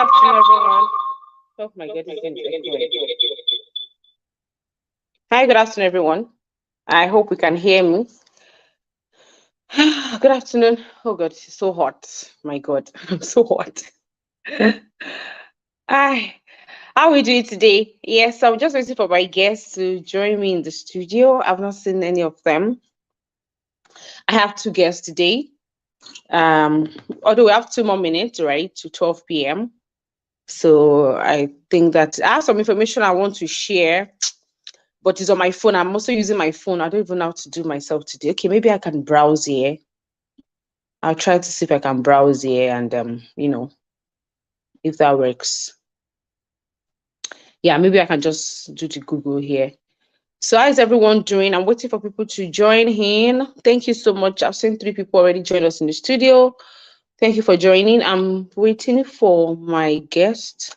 afternoon, everyone. Oh my God, it's getting echoing. Hi, good afternoon, everyone. I hope you can hear me. Good afternoon. Oh God, it's so hot. My God, I'm so hot. Hi, how are we doing today? Yes, I'm just waiting for my guests to join me in the studio. I've not seen any of them. I have two guests today. Um, Although we have 2 more minutes, right, to 12 p.m. So I think that I have some information I want to share, but it's on my phone. I'm also using my phone. I don't even know how to do myself today. Okay, maybe I can browse here. I'll try to see if I can browse here and if that works. Yeah, maybe I can just do the Google here. So how is everyone doing? I'm waiting for people to join in. Thank you so much. I've seen 3 people already join us in the studio. Thank you for joining. I'm waiting for my guest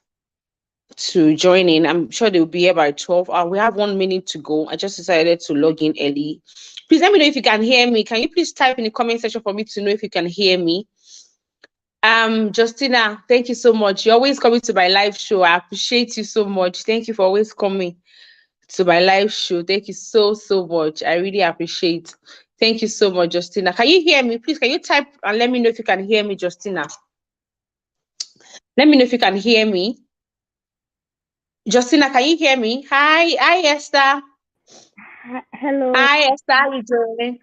to join in. I'm sure they'll be here by 12. We have 1 minute to go. I just decided to log in early. Please let me know if you can hear me. Can you please type in the comment section for me to know if you can hear me? Justina, thank you so much. You're always coming to my live show. I appreciate you so much. Thank you for always coming to my live show. Thank you so much. I really appreciate. Thank you so much, Justina. Can you hear me? Please, can you type and let me know if you can hear me, Justina? Let me know if you can hear me. Justina, can you hear me? Hi, Esther. Hello, Hi, Esther. How you doing?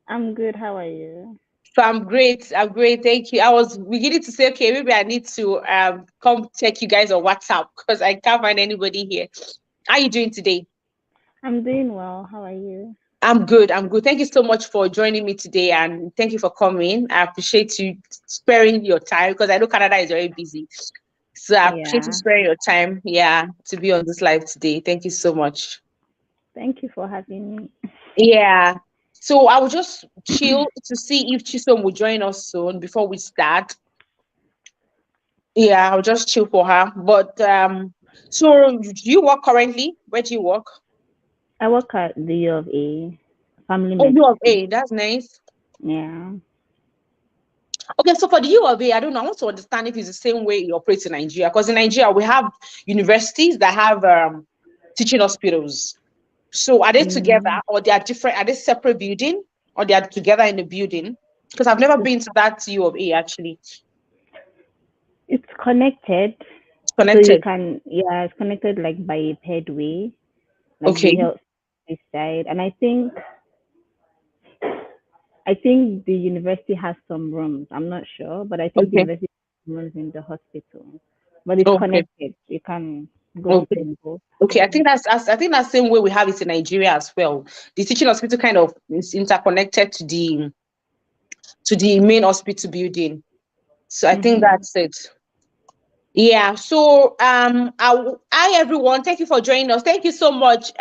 I'm good. How are you? So I'm great. I'm great. Thank you. I was beginning to say, okay, maybe I need to come check you guys on WhatsApp because I can't find anybody here. How are you doing today? I'm doing well. How are you? I'm good. I'm good. Thank you so much for joining me today, and thank you for coming. I appreciate you sparing your time because I know Canada is very busy. So I appreciate you Yeah. sparing your time, yeah, to be on this live today. Thank you so much. Thank you for having me. Yeah. So I will just chill to see if Chisom will join us soon before we start. Yeah, I'll just chill for her. But so do you work currently? Where do you work? I work at the U of A, family Oh, U of medicine. A. That's nice. Yeah. Okay, so for the U of A, I don't know. I want to understand if it's the same way you operate in Nigeria. Because in Nigeria, we have universities that have teaching hospitals. So are they together Mm. or they are different? Are they separate building or they are together in the building? Because I've never It's, been to that U of A actually. it's connected, so you Connected. can, yeah, it's connected like by a paired way, like the Okay. health this side. And I think the university has some rooms. I'm not sure, but I think the Okay. university has rooms in the hospital. But it's Okay. connected. You can go Okay. between both. Okay. Yeah. I think that's the same way we have it in Nigeria as well. The teaching hospital kind of is interconnected to the main hospital building. So I think Mm-hmm. that's it. Yeah. So hi everyone. Thank you for joining us. Thank you so much.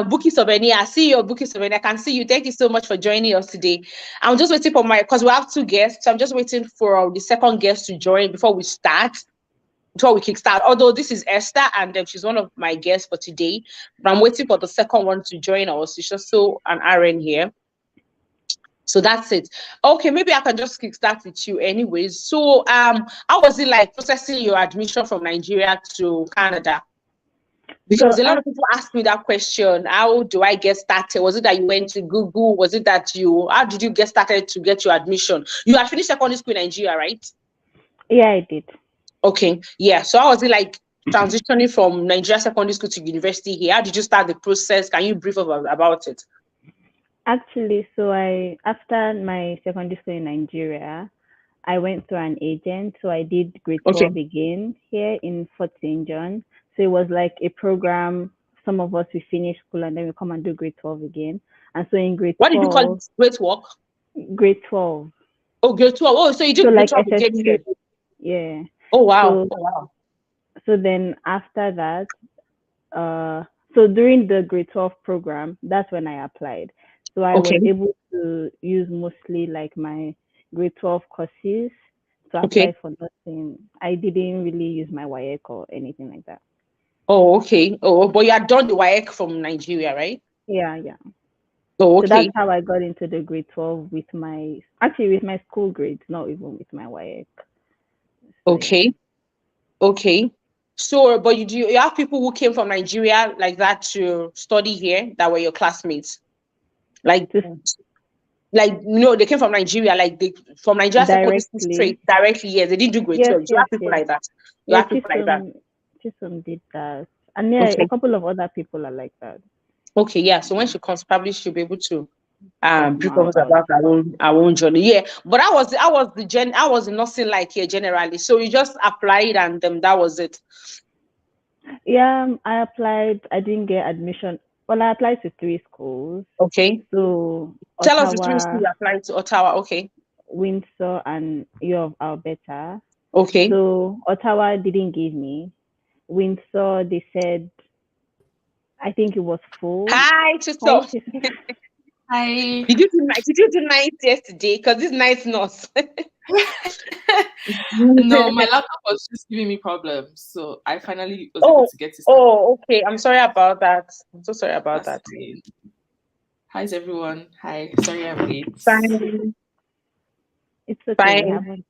Bookie Souvenir. I see your Bookie Souvenir. I can see you. Thank you so much for joining us today. I'm just waiting for because we have two guests. So I'm just waiting for the second guest to join before we start. Before we kickstart. Although this is Esther and she's one of my guests for today, but I'm waiting for the second one to join us. It's just so an RN here. So that's it. Okay, maybe I can just kickstart with you anyways. So how was it like processing your admission from Nigeria to Canada? So Because a lot of people ask me that question. How do I get started? Was it that you went to Google? Was it that how did you get started to get your admission? You had finished secondary school in Nigeria, right? yeah, I did. Okay. Yeah. So how was it like transitioning from Nigeria secondary school to university here? How did you start the process? Can you brief about it? Actually, so I after my secondary school in Nigeria, I went through an agent. So I did grade Okay. 12 again here in Fort St. John. So it was like a program. Some of us we finish school and then we come and do grade 12 again. And so in grade What did you call 12, it? Great work? grade 12. Oh, grade 12. Oh, so you So did grade like 12 again SS2, here. yeah. Oh, wow. So Oh, wow. so then after that, uh, so during the grade 12 program, that's when I applied. So I was Okay. able to use mostly like my grade 12 courses to Okay. apply for nothing. I didn't really use my WAEC or anything like that. Oh, okay. Oh, but you had done the WAEC from Nigeria, right? Yeah, yeah. Oh, So that's okay. how I got into the grade 12 with my, actually with my school grades, not even with my WAEC. So yeah. Okay. Okay. So, but you have people who came from Nigeria like that to study here that were your classmates? Like, Just they came from Nigeria, like they from Nigeria secondary school directly. straight directly. Yes, they didn't do grade Yes, 12. You yes, have people yes. like that. You Yeah, have people like that. Chisom did that. And yeah, a Okay. couple of other people are like that. Okay. Yeah. So when she comes, probably she'll be able to Talk brief more us about about it. our own journey. Yeah. But I was the nursing like here generally. So you just applied and that was it. Yeah, I applied. I didn't get admission. Well, I applied to three schools. Okay. So Tell us the three schools Ottawa, you applied to. Ottawa. Okay. Windsor, and U of Alberta. Okay. So Ottawa didn't give me. Windsor, they said, I think it was full. Hi, Hi, Chisom. Chisom. Hi. Did you do night yesterday? Because this night nurse. No, my laptop was just giving me problems, so I finally was able Oh, to get to start. oh, okay. I'm sorry about that. I'm so sorry about That's that. fine. How's everyone? Hi. Sorry I'm late. Fine, It's okay. We fine. haven't.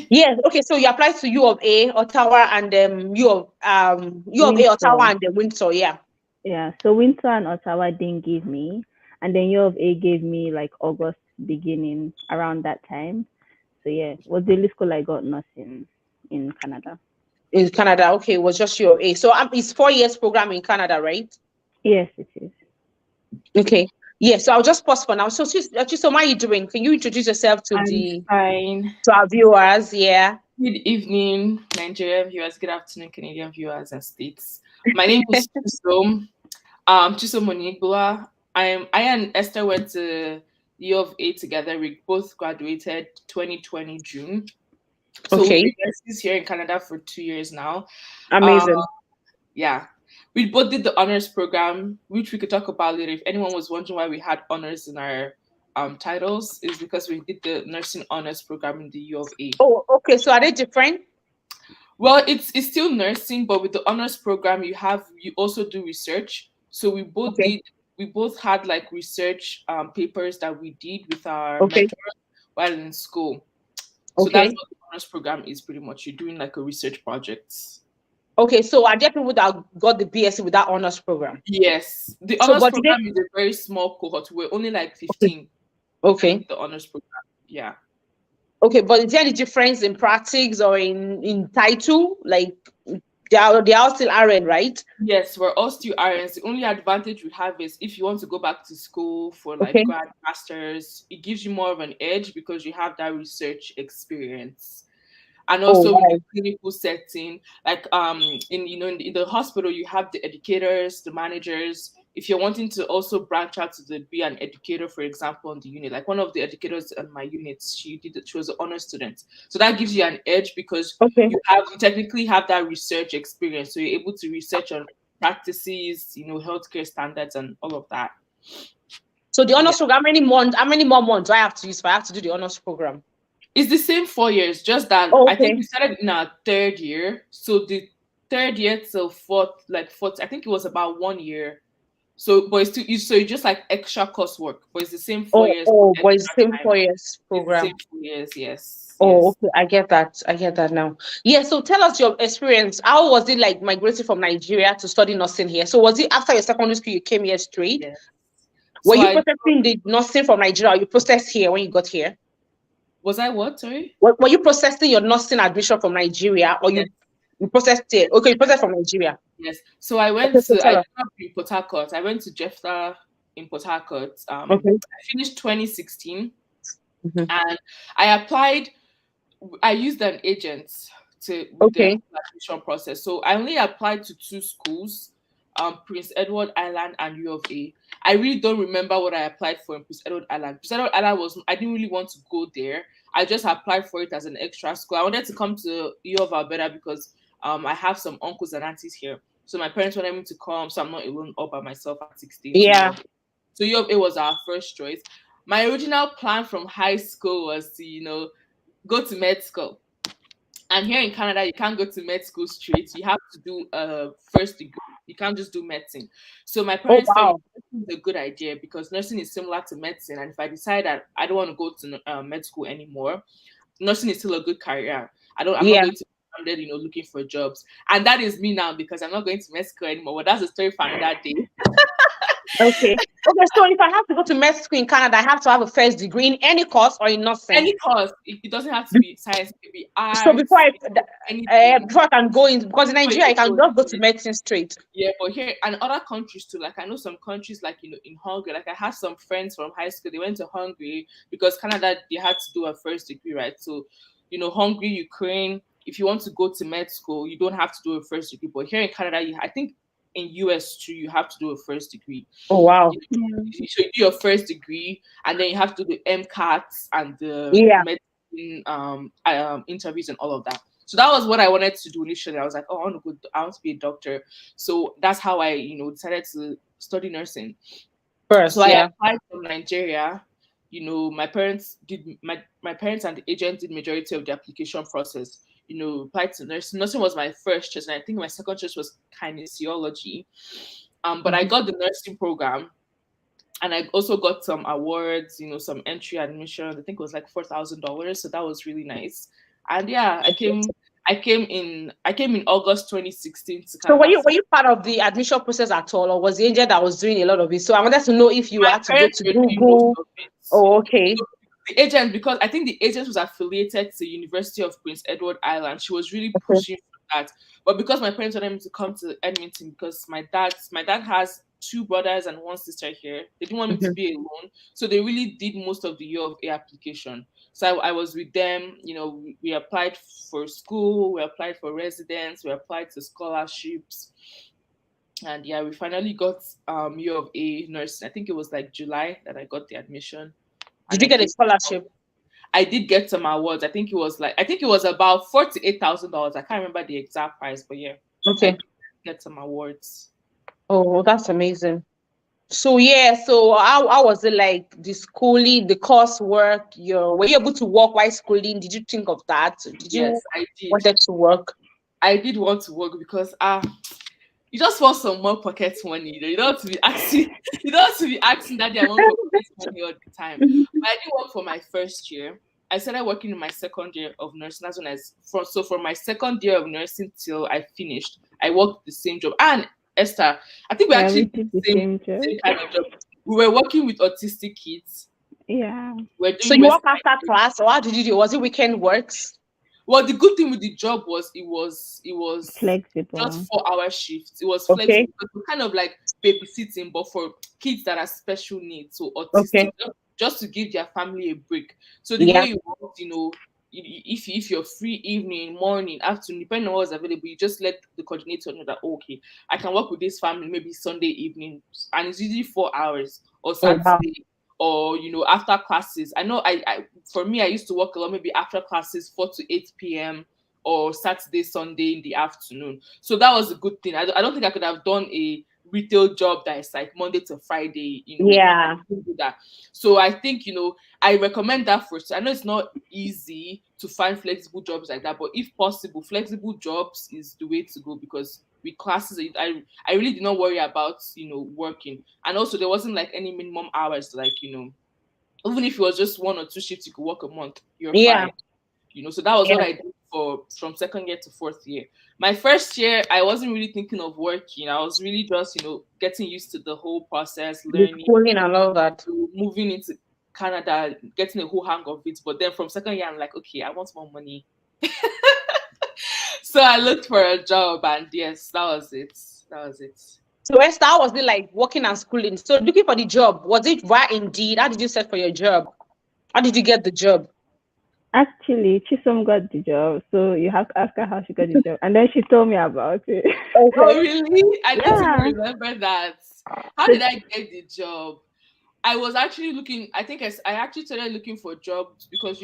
Yes. Okay. So you applied to U of A, Ottawa, and U of A, Ottawa, Windsor. and then Windsor. Yeah. Yeah. So Windsor and Ottawa didn't give me. And then U of A gave me like August beginning around that time. So yeah, it was the only school I got nursing in Canada. In Canada. Okay, it was just U of A. So it's 4 years program in Canada, right? Yes, it is. Okay. Yeah. So I'll just pause for now. So, so what are you doing? Can you introduce yourself I'm fine. to our viewers? Yeah. Good evening, Nigerian viewers. Good afternoon, Canadian viewers and states. My name is Chisom. Chisom Onigbua. I and Esther went to U of A together. We both graduated 2020 June. So we've Okay. been nurses here in Canada for 2 years now. Um, Amazing. yeah. We both did the honors program, which we could talk about later. If anyone was wondering why we had honors in our titles, is because we did the nursing honors program in the U of A. Oh, okay. So are they different? Well, it's still nursing, but with the honors program, you also do research. So Okay. we both had like research papers that we did with our Okay. mentor while in school. So that's Okay. what the honors program is pretty much. You're doing like a research project. Okay. So are there people that got the BSc with that honors program? Yes, the So, honors but did they? program is a very small cohort. We're only like Okay. 15 in Okay. the honors program. Yeah. Okay. But is there any difference in practice or in title? Like they are all still RN, right? Yes, we're all still RNs. The only advantage we have is if you want to go back to school for like Okay. grad masters, it gives you more of an edge because you have that research experience. And Oh, also in the wow. clinical setting, like in the hospital, you have the educators, the managers. If you're wanting to also branch out to be an educator, for example, on the unit, like one of the educators on my unit, she was an honor student, so that gives you an edge because Okay. you technically have that research experience, so you're able to research on practices, healthcare standards and all of that. So the Yeah. honors program, how many more months do I have to use if I have to do the honors program? It's the same 4 years, just that Oh, I think okay. we started in our third year. So the third year till fourth, I think it was about 1 year. So, but it's just like extra coursework, but it's the same four Oh, years, but oh, but it's extra the same time. 4 years It's the program. same 4 years, yes, Oh, yes. okay. I get that. I get that now. Yeah. So tell us your experience. How was it like migrating from Nigeria to study nursing here? So was it after your secondary school you came here straight? Yes. Were So you I processing the nursing from Nigeria or you processed here when you got here? was I what? Sorry? Were you processing your nursing admission from Nigeria or Yes, you processed it? Okay, you processed from Nigeria. yes. So I Okay, so I tell grew us. up in Port Harcourt. I went to Jeffta in Port Harcourt. Okay. I finished 2016 Mhm. and I applied. I used an agent to with the Okay. application process. So I only applied to two schools, Prince Edward Island and U of A. I really don't remember what I applied for in Prince Edward Island. Prince Edward Island was I didn't really want to go there. I just applied for it as an extra school. I wanted to come to U of Alberta because I have some uncles and aunties here. So my parents wanted me to come, so I'm not alone all by myself at 16 to U Yeah. of A. So U of A was our first choice. My original plan from high school was to, go to med school. And here in Canada, you can't go to med school straight. You have to do a first degree. You can't just do medicine. So my Oh, parents felt wow. nursing is a good idea because nursing is similar to medicine. And if I decide that I don't want to go to med school anymore, nursing is still a good career. I'm not Yeah. going to be stranded, looking for jobs. And that is me now because I'm not going to Mexico anymore. But that's a story for another day. Okay. Okay. So if I have to go to med school in Canada, I have to have a first degree in any course or in nothing. Any course, it doesn't have to be science, it could be So arts, anything. before I can go in, because in Before Nigeria you I can can go just go into to it. medicine straight. Yeah, but here and other countries too. Like I know some countries like in Hungary. Like I had some friends from high school. They went to Hungary because Canada they had to do a first degree, right? So, Hungary, Ukraine. If you want to go to med school, you don't have to do a first degree. But here in Canada, I think in US too, you have to do a first degree. Oh wow. Yeah. So you do your first degree, and then you have to do the MCATs and the Yeah. medicine interviews and all of that. So that was what I wanted to do initially. I was like, oh, I want to be a doctor. So that's how I, decided to study nursing. So First, I yeah. applied from Nigeria. My parents and the agent did majority of the application process. Applied to nursing. Nursing was my first choice, and I think my second choice was kinesiology. But I Mhm. got the nursing program, and I also got some awards, some entry admission. I think it was like $4,000, so that was really nice. And yeah, I came in August 2016 to So were Canada. you part of the admission process at all, or was the agent that was doing a lot of it? So I wanted to know if you My had to go parents to were doing most Google. of it. Oh, okay. So the agent, because I think the agent was affiliated to University of Prince Edward Island, she was really Okay. pushing for that. But because my parents wanted me to come to Edmonton, because my dad has two brothers and one sister here, they didn't want me to Mhm. be alone, so they really did most of the year of A application. So I was with them. We applied for school, we applied for residence, we applied to scholarships, and yeah, we finally got year of A nursing. I think it was like July that I got the admission, Did and you I get a came. scholarship? I did get some awards. I think it was about $48,000. I can't remember the exact price, but yeah, I Okay. did get some awards. Oh, that's amazing. So yeah, so how was it like the schooling, the coursework? Were you able to work while schooling? Did you think of that? Did you Yes, I did. wanted to work? I did want to work because you just want some more pocket money. You don't have to be asking. You don't have to be asking that I want for pocket money all the time. But I did work for my first year. I started working in my second year of nursing. That's when from my second year of nursing till I finished, I worked the same job. And Esther, I think we Yeah, we actually did did the the same same job. same kind of job. We were working with autistic kids. Yeah. We're So doing you West. work after class, or how did you do? Was it weekend works? Well, the good thing with the job was it was just Flexible. 4 hour shifts. It was Okay. flexible. It was kind of like babysitting, but for kids that are special needs, so Okay. autistic, just to give their family a break. So the Yeah. way you work, if you're free evening, morning, afternoon, depending on what's available, you just let the coordinator know that, oh, okay, I can work with this family maybe Sunday evening, and it's usually 4 hours, or Oh wow. Saturday, or after classes. I know I for me, I used to work a lot, maybe after classes, 4 to 8 p.m., or Saturday, Sunday in the afternoon. So that was a good thing. I don't think I could have done a retail job that is like Monday to Friday. I Yeah. couldn't do that. So I think I recommend that first. I know it's not easy to find flexible jobs like that, but if possible, flexible jobs is the way to go, because with classes, I really did not worry about working, and also there wasn't like any minimum hours, like even if it was just 1 or 2 shifts you could work a month, you're Yeah. fine. So that was what Yeah. I did for from second year to fourth year. My first year, I wasn't really thinking of working. I was really just getting used to the whole process, The learning, schooling and all that. moving into Canada, getting a whole hang of it. But then from second year, I'm like, okay, I want more money. So I looked for a job, and yes, that was it. That was it. So Esther, how was it like working and schooling? So looking for the job, was it via Indeed? How did you search for your job? How did you get the job? Actually, Chisom got the job, so you have to ask her how she got the job, and then she told me about it. Oh, Okay. really? I don't even Yeah. remember that. How So did I get the job? I was actually looking. I think I actually started looking for jobs because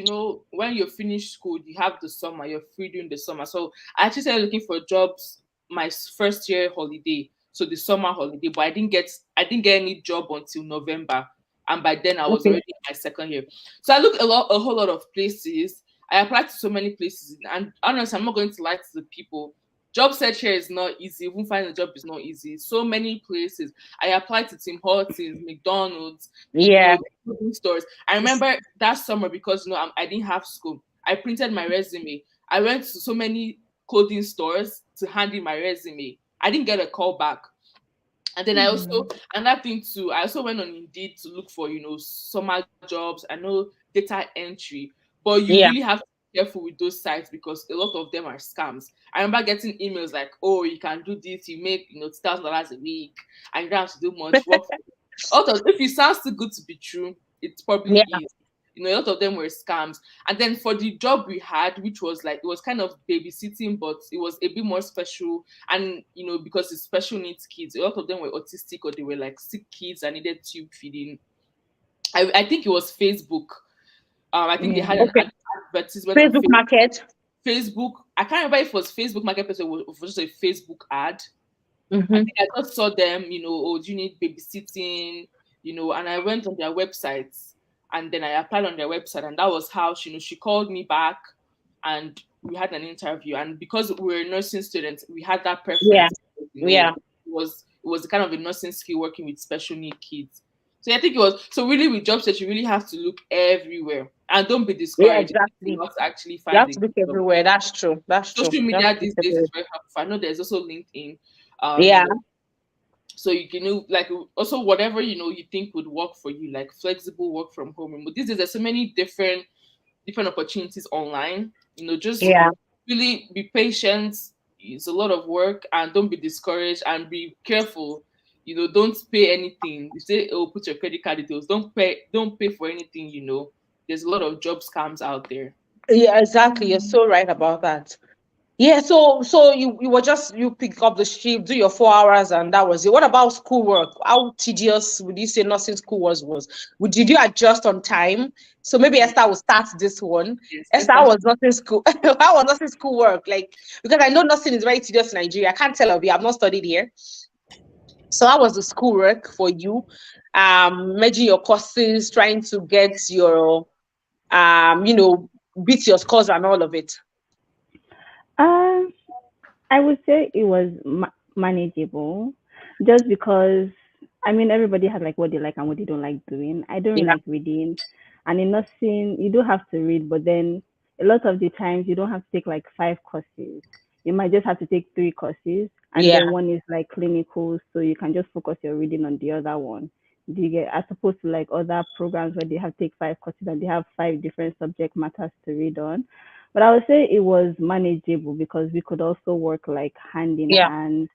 when you finish school, you have the summer. You're free during the summer, so I actually started looking for jobs my first year holiday, so the summer holiday. But I didn't get any job until November, and by then I was Okay. already in my second year. So I looked a whole lot of places. I applied to so many places, and honestly, I'm not going to lie to the people. Job search here is not easy. Even finding a job is not easy. So many places. I applied to Tim Hortons, McDonald's, Yeah. clothing stores. I remember that summer because I didn't have school. I printed my resume. I went to so many clothing stores to hand in my resume. I didn't get a call back. And then I also, another thing too, I also went on Indeed to look for, summer jobs. I know data entry, but you Yeah. really have to be careful with those sites because a lot of them are scams. I remember getting emails like, oh, you can do this, you make, $2,000 a week, and you don't have to do much work. If it sounds too good to be true, it probably Yeah. is. A lot of them were scams. And then for the job we had, which was like, it was kind of babysitting, but it was a bit more special. And, because it's special needs kids, a lot of them were autistic or they were like sick kids and needed tube feeding. I think it was Facebook. I think they Yeah. had an Okay. advertisement on Facebook Market. Facebook. I can't remember if it was Facebook Marketplace or it was just a Facebook ad. I Mm-hmm. think I just saw them, oh, do you need babysitting? And I went on their websites and then I applied on their website, and that was how she called me back and we had an interview. And because we were nursing students, we had that Yeah. preference. Yeah. It was kind of a nursing skill working with special need kids. So I think it was so really with job search, you really have to look everywhere and don't be Yeah. discouraged if you Exactly. not actually You find have a to good look job. everywhere. That's true. That's true. Social You have media to look these days is everywhere. very helpful. I know there's also LinkedIn. Yeah. So you can like also whatever you think would work for you, like flexible work from home. But these days there's so many different opportunities online. Just Yeah. really be patient. It's a lot of work, and don't be discouraged, and be careful. Don't pay anything. You say, oh, put your credit card details. Don't pay for anything. There's a lot of job scams out there. Yeah. Exactly. You're so right about that. Yeah, so you were just you pick up the shift, do your 4 hours, and that was it. What about schoolwork? How tedious would you say nursing school was? Did you adjust on time? So maybe Yes, Esther will start this one. yes, Esther, how Esther. was nursing school? How was nursing school work? Like, because I know nursing is very tedious in Nigeria. I can't tell of you. I've not studied here. So how was the schoolwork for you? Merging your courses, trying to get your beat your scores and all of it. Um, I would say it was manageable, just because I mean everybody has like what they like and what they don't like doing. I don't really Yeah, like reading, and in nursing you do have to read, but then a lot of the times you don't have to take like 5 courses. You might just have to take 3 courses, and yeah, then one is like clinical, so you can just focus your reading on the other one. Do you get as opposed to like other programs where they have to take 5 courses and they have 5 different subject matters to read on. But I would say it was manageable because we could also work like hand in yeah. hand.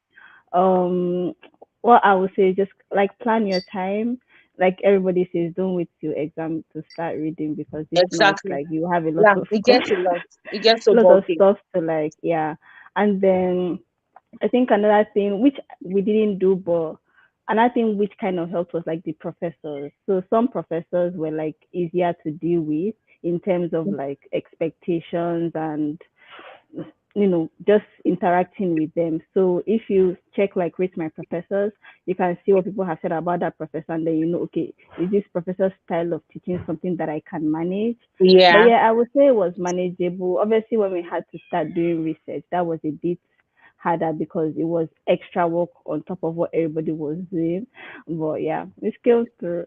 Um, what I would say is just like plan your time. Like everybody says, don't wait till exam to start reading, because if not, Exactly. like you have a lot Yeah, of it stuff, gets a lot. It gets so a lot of bulky. stuff to like, yeah. And then I think another thing which we didn't do, but another thing which kind of helped was like the professors. So some professors were like easier to deal with in terms of like expectations and just interacting with them. So if you check like rate my professors, you can see what people have said about that professor, and then okay, is this professor's style of teaching something that I can manage? But Yeah, yeah, I would say it was manageable. Obviously, when we had to start doing research, that was a bit harder because it was extra work on top of what everybody was doing. But yeah, we scaled through.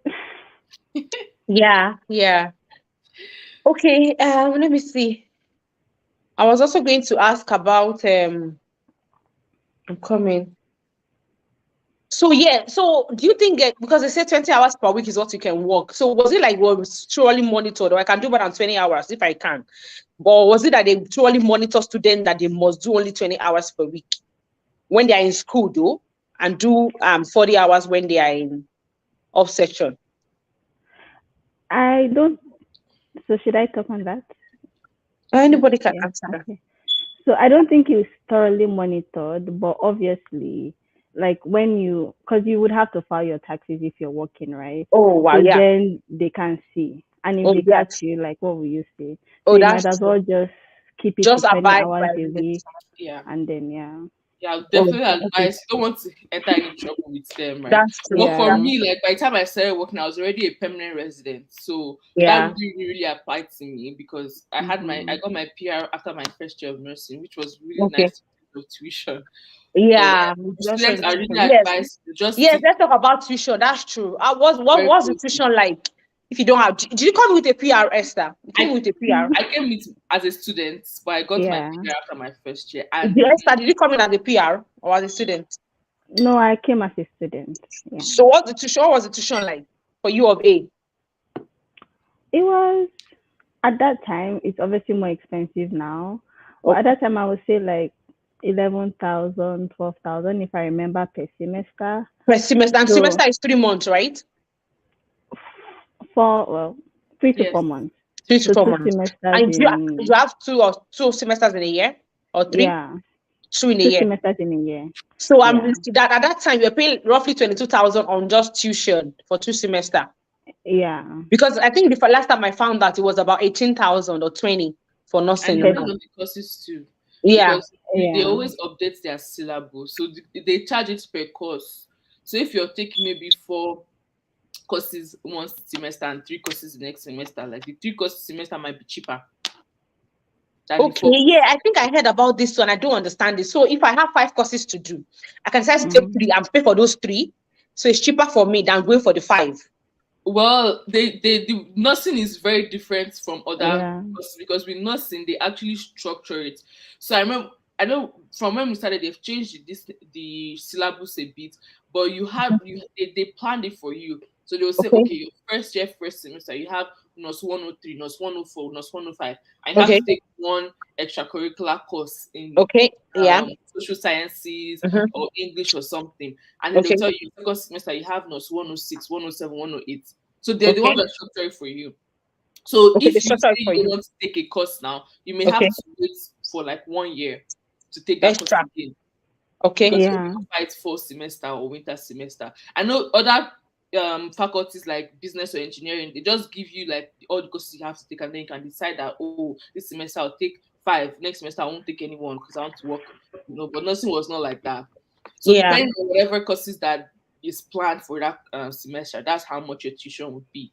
yeah, yeah. Okay, let me see. I was also going to ask about I'm coming. So yeah, so do you think because they say 20 hours per week is what you can work? So was it like was truly monitored, or I can do more than 20 hours if I can? Or was it that they truly monitor students that they must do only 20 hours per week when they are in school though, and do 40 hours when they are in off section? I don't. So should I talk on that? Anybody can Yeah. answer that. Okay. So I don't think it's thoroughly monitored, but obviously, like because you would have to file your taxes if you're working, right? Oh wow, So yeah. then they can see. And if Oh they catch yes. you, like, what will you say? So Oh, you might that's as true. well just keep it to Just 20 abide by hours a it. week, Yeah. and then, yeah. Yeah, I would Oh, definitely okay. advise you don't want to enter any trouble with them, right? That's true. But for Yeah. That's me, like by the time I started working, I was already a permanent resident. So that yeah. really applied to me because I Hmm. got my PR after my first year of nursing, which was really Okay. nice of tuition. So Yeah. Just students are really yes. advised to just Yes, stick let's talk about tuition. That's true. What's very the closely. tuition like? If you don't have, did you come with a PR, Esther? You came I with a PR. I came with as a student, but I got my Yeah. PR after my first year. The And Esther, did you come in as a PR or as a student? No, I came as a student. Yeah. So what was the tuition like for U of A? It was at that time, it's obviously more expensive now. But at Okay. that time, I would say like 11,000, 12,000, if I remember, per semester. Per semester, and So semester is 3 months, right? well, 3 to 4 months. yes, So two Three to 4 months. semesters And you in, have two semesters in a year or three? yeah, Two in a two year. semesters in a year. So Yeah, that at that time you're paying roughly 22,000 on just tuition for 2 semester. yeah. Because I think the last time I found that it was about 18,000 or 20 for and nursing it now. depends on the courses too, Yeah. because they Yeah. always update their syllabus, so they charge it per course. So if you're taking maybe 4 courses one semester and 3 courses the next semester, like the 3 courses semester might be cheaper than the Okay. four Yeah, courses. I think I heard about this one. I don't understand it. So if I have 5 courses to do, I can just take Mm. three and pay for those three. So it's cheaper for me than going for the 5. Well, the nursing is very different from other Yeah. courses, because with nursing they actually structure it. So I know from when we started they've changed the syllabus a bit, but they planned it for you. So they'll say, Okay. okay, your first year, first semester, you have NUS 103, NUS 104, NUS 105, and you have Okay. to take one extracurricular course in Okay. Yeah. social sciences Mhm. or English or something. And then they'll Okay. tell you second semester you have NUS 106, 107, 108. So they're the Okay. ones that structure it for you. So Okay. The if you say structure is you for don't you. want to take a course now, you may have Okay. to wait for like 1 year to take that course Extra. again, Okay. because you Yeah. occupy it fall semester or winter semester. I know other faculties like business or engineering, they just give you like all the courses you have to take, and then you can decide that, oh, this semester I'll take 5, next semester I won't take anyone because I want to work, but nursing was not like that. So Yeah. depending on whatever courses that is planned for that semester, that's how much your tuition would be.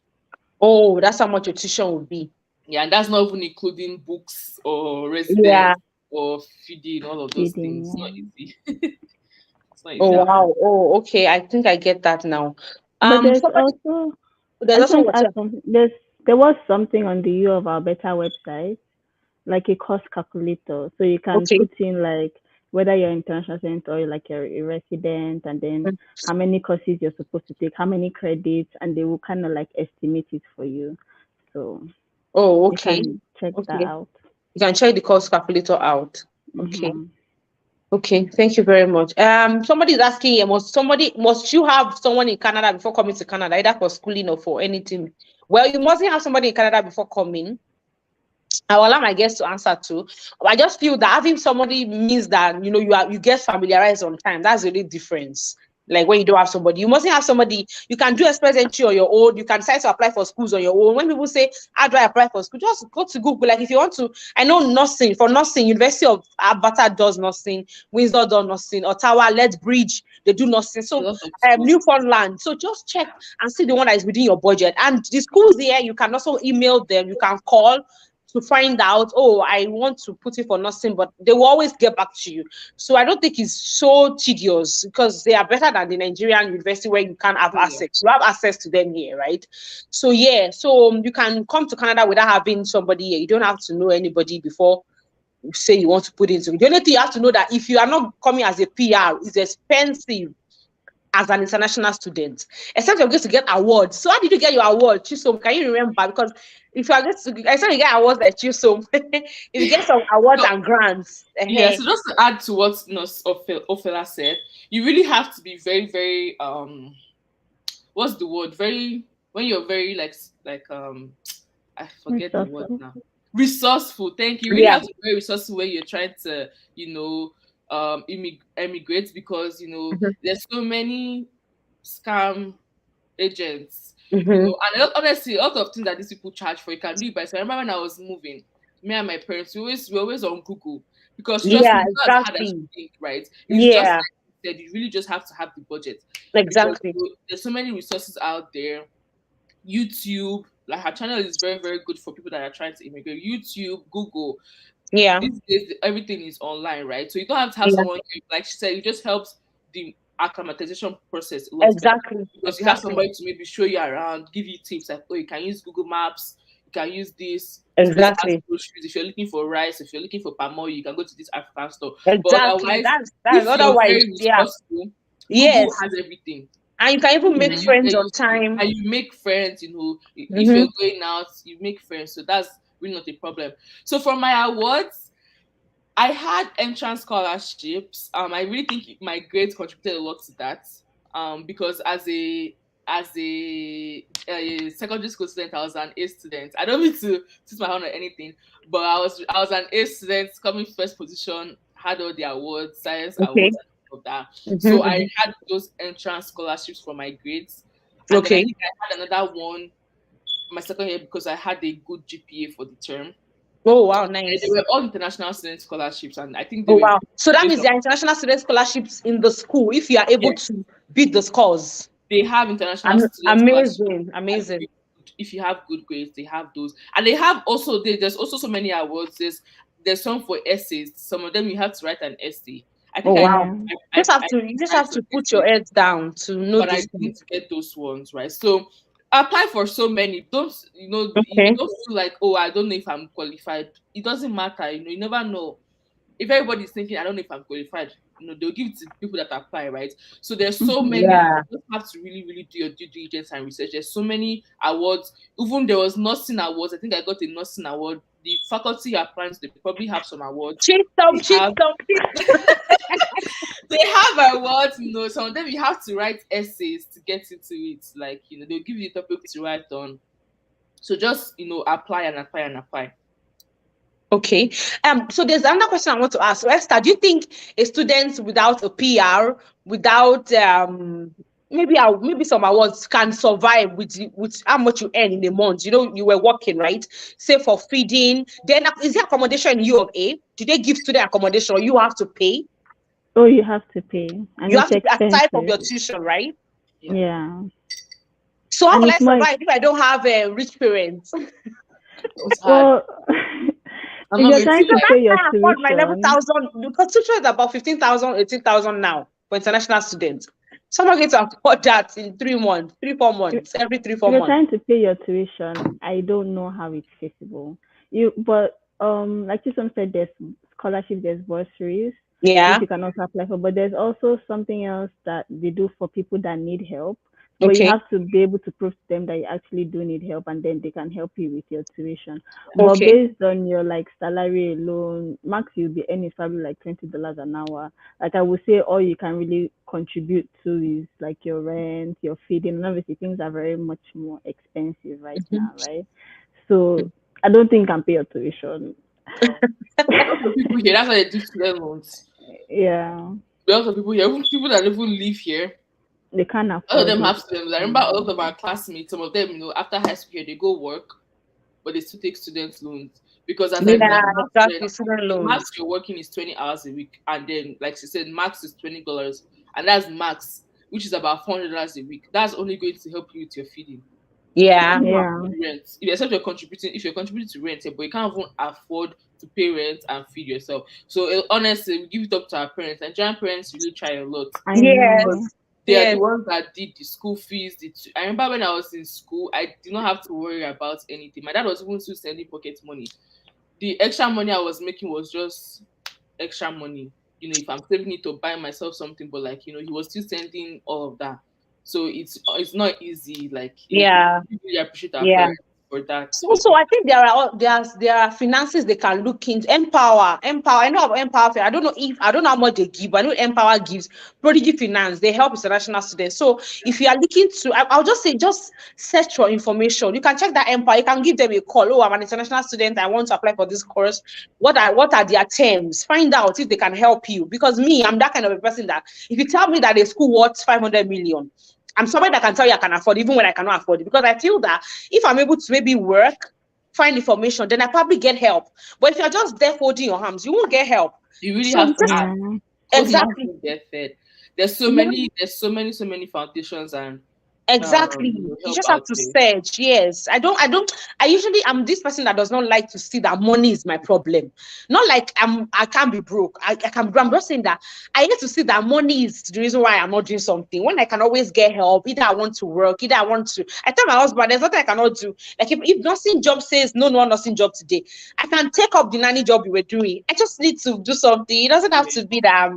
Oh, that's how much your tuition would be. Yeah, and that's not even including books or Yeah. residence or feeding, all of those things. It's not Feeding. easy. It's not Oh easy at all. wow. Oh, okay. I think I get that now. Yeah. But there's Somebody also, I there's just also want to what? add something. There was something on the U of our Better website, like a cost calculator. So you can Okay. put in like whether you're international student or like you're a resident, and then Mm. how many courses you're supposed to take, how many credits, and they will kind of like estimate it for you. So Oh, you okay. can check that Okay. out. You can check the cost calculator out. Okay. Mm-hmm. Okay. Thank you very much. Somebody is asking here, must you have someone in Canada before coming to Canada, either for schooling or for anything? Well, you mustn't have somebody in Canada before coming. I will allow my guests to answer too. I just feel that having somebody means that you get familiarized on time. That's the only difference. Like when you don't have somebody, you mustn't have somebody. You can do express entry on your own. You can decide to apply for schools on your own. When people say, "How do I apply for school?" Just go to Google. Like if you want to, I know nursing for nursing. University of Alberta does nursing. Windsor does nursing. Ottawa, Lethbridge, they do nursing. A So lot of schools. Newfoundland. So just check and see the one that is within your budget. And the schools there, you can also email them. You can call to find out, oh, I want to put it for nursing, but they will always get back to you. So I don't think it's so tedious because they are better than the Nigerian university where you can't have Oh, yeah. access. You have access to them here, right? So yeah, so you can come to Canada without having somebody here. You don't have to know anybody before you say you want to put into it. The only thing you have to know that if you are not coming as a PR, it's expensive as an international student, except you're going to get awards. So how did you get your award, Chisom? Can you remember? Because if you are going to, except you get awards like Chisom, if you get some awards So and grants, yeah, so just to add to what Nurse Ofela said, you really have to be very, very what's the word? Very, when you're very I forget the word Resourceful. now. Resourceful. Thank you. You really yeah, have to be very resourceful when you're trying to, emigrate, because mm-hmm. there's so many scam agents, Mm-hmm. and honestly, a lot of things that these people charge for, you can do it by. So I remember when I was moving, me and my parents, we always on Google, because trust me, Yeah, it's not as hard as you exactly. think, right? It's just Yeah, like you said, you really just have to have the budget, because exactly. there's so many resources out there. YouTube, like her channel is very, very good for people that are trying to immigrate. YouTube, Google, Yeah, these days everything is online, right? So you don't have to have yeah, someone here. Like she said, it just helps the acclimatization process a lot better Exactly. because you have Exactly. somebody to maybe show you around, give you tips like, oh, you can use Google Maps, you can use this place has Exactly. groceries. If you're looking for rice, if you're looking for palm oil, you can go to this African store. But Exactly. otherwise, That's if you're otherwise, very yeah. resourceful, Google Yes. has everything. And you can even You make can Yeah. get friends on used to it. time. And you make friends, if Mm-hmm. you're going out, you make friends. So that's really not a problem. So for my awards, I had entrance scholarships. I really think my grades contributed a lot to that. Because as a secondary school student, I was an A student. I don't mean to toot my horn or anything, but I was an A student, coming first position, had all the awards, science Okay. awards, and all of that. So I Mm-hmm. had those entrance scholarships for my grades, and then I Okay. think I had another one my second year because I had a good GPA for the term. Oh wow, And they nice. were all international student scholarships, and I think they Oh were wow. So that based means on, there are international student scholarships in the school if you are able yes, to beat the scores. they have international student scholarships. Amazing. And Amazing. if you have good grades, they have those, and they have also there's also so many awards. There's some for essays. Some of them you have to write an essay. I Oh think wow. Yeah. I You just tried have some to put your essays, head down to know but I this thing. didn't get those ones, right? So apply for so many. Don't Okay. don't feel like, oh, I don't know if I'm qualified. It doesn't matter. You never know. If everybody's thinking, I don't know if I'm qualified, they'll give it to people that apply, right? So there's so many. You Yeah. just have to really, really do your due diligence and research. There's so many awards. Even there was nursing awards. I think I got a nursing award. The faculty applying, they probably have some awards. Cheat some, They cheat have some, cheat. they have awards. Some of them you have to write essays to get into it. Like they'll give you a topic to write on. So just apply and apply and apply. Okay. So there's another question I want to ask. So Esther, do you think a student without a PR, without maybe some awards can survive with how much you earn in a month? You were working, right? Say for feeding. Then is there accommodation in U of A? Do they give student accommodation or you have to pay? Oh, you have to pay, and You it's have to pay aside from expensive. your tuition, right? Yeah, Yeah, So how and will I it's more. survive if I don't have rich parents? it's hard. Well, I'm if not you're going to trying Because to lie. pay your I can't afford my tuition, 11,000 because tuition is about 15,000, 18,000 now for international students. Someone going to afford that in 3 months, 3, 4 months, every three, if four you're months. trying to pay your tuition, I don't know how it's feasible. But like Chisom said, there's scholarship, there's bursaries, which Yeah. you can also apply for. But there's also something else that they do for people that need help. But you Okay. have to be able to prove to them that you actually do need help, and then they can help you with your tuition. But Okay. based on your like salary alone, max you'll be earning probably like $20 an hour. Like I would say, all you can really contribute to is like your rent, your feeding, and obviously things are very much more expensive right Mhm. now, right? So I don't think I can pay your tuition. Hell. A lot of people here, that's why they do student loans. Yeah, A lot of people here, even people that even live here, they can't all of afford them it. have students. I remember all of our classmates, some of them, after high school here, they go work, but they still take student loans. Because as I Yeah, max exactly. rent, Student the loans. max you're working is 20 hours a week. And then, like she said, max is $20. And that's max, which is about $400 a week. That's only going to help you with your feeding. You Yeah. can't even Yeah, afford rent. Except if you're contributing to rent, but you can't even afford to pay rent and feed yourself. So honestly, we give it up to our parents. Nigerian parents really try a lot. I Yes. know. They are the Yes. ones that did the school fees. I remember when I was in school, I did not have to worry about anything. My dad was even still sending pocket money. The extra money I was making was just extra money. If I'm saving it to buy myself something, but like he was still sending all of that. So it's not easy. Like Yeah. we really appreciate our Yeah. parents for that. So I think there are finances they can look into. Empower. I know about Empower. I don't know how much they give, but I know Empower gives Prodigy Finance. They help international students. So if you are looking to, I'll just say just search for information. You can check that Empower. You can give them a call. Oh, I'm an international student. I want to apply for this course. What are their terms? Find out if they can help you. Because me, I'm that kind of a person that if you tell me that a school worth 500 million. I'm somebody that can tell you I can afford, even when I cannot afford it, because I feel that if I'm able to maybe work, find information, then I probably get help. But if you're just there holding your arms, you won't get help. You really So have you to just ask. Yeah, Holding hands exactly, don't get fed. There's so yeah, many. There's so many. So many foundations and Exactly. You help just have out to there. search. Yes. I usually am this person that does not like to see that money is my problem. Not like I can't be broke. I can be, I'm just saying that I need to see that money is the reason why I'm not doing something. When I can always get help, either I want to work, either I tell my husband there's nothing I cannot do. Like if nursing job says no nursing job today, I can take up the nanny job we were doing. I just need to do something. It doesn't have to be that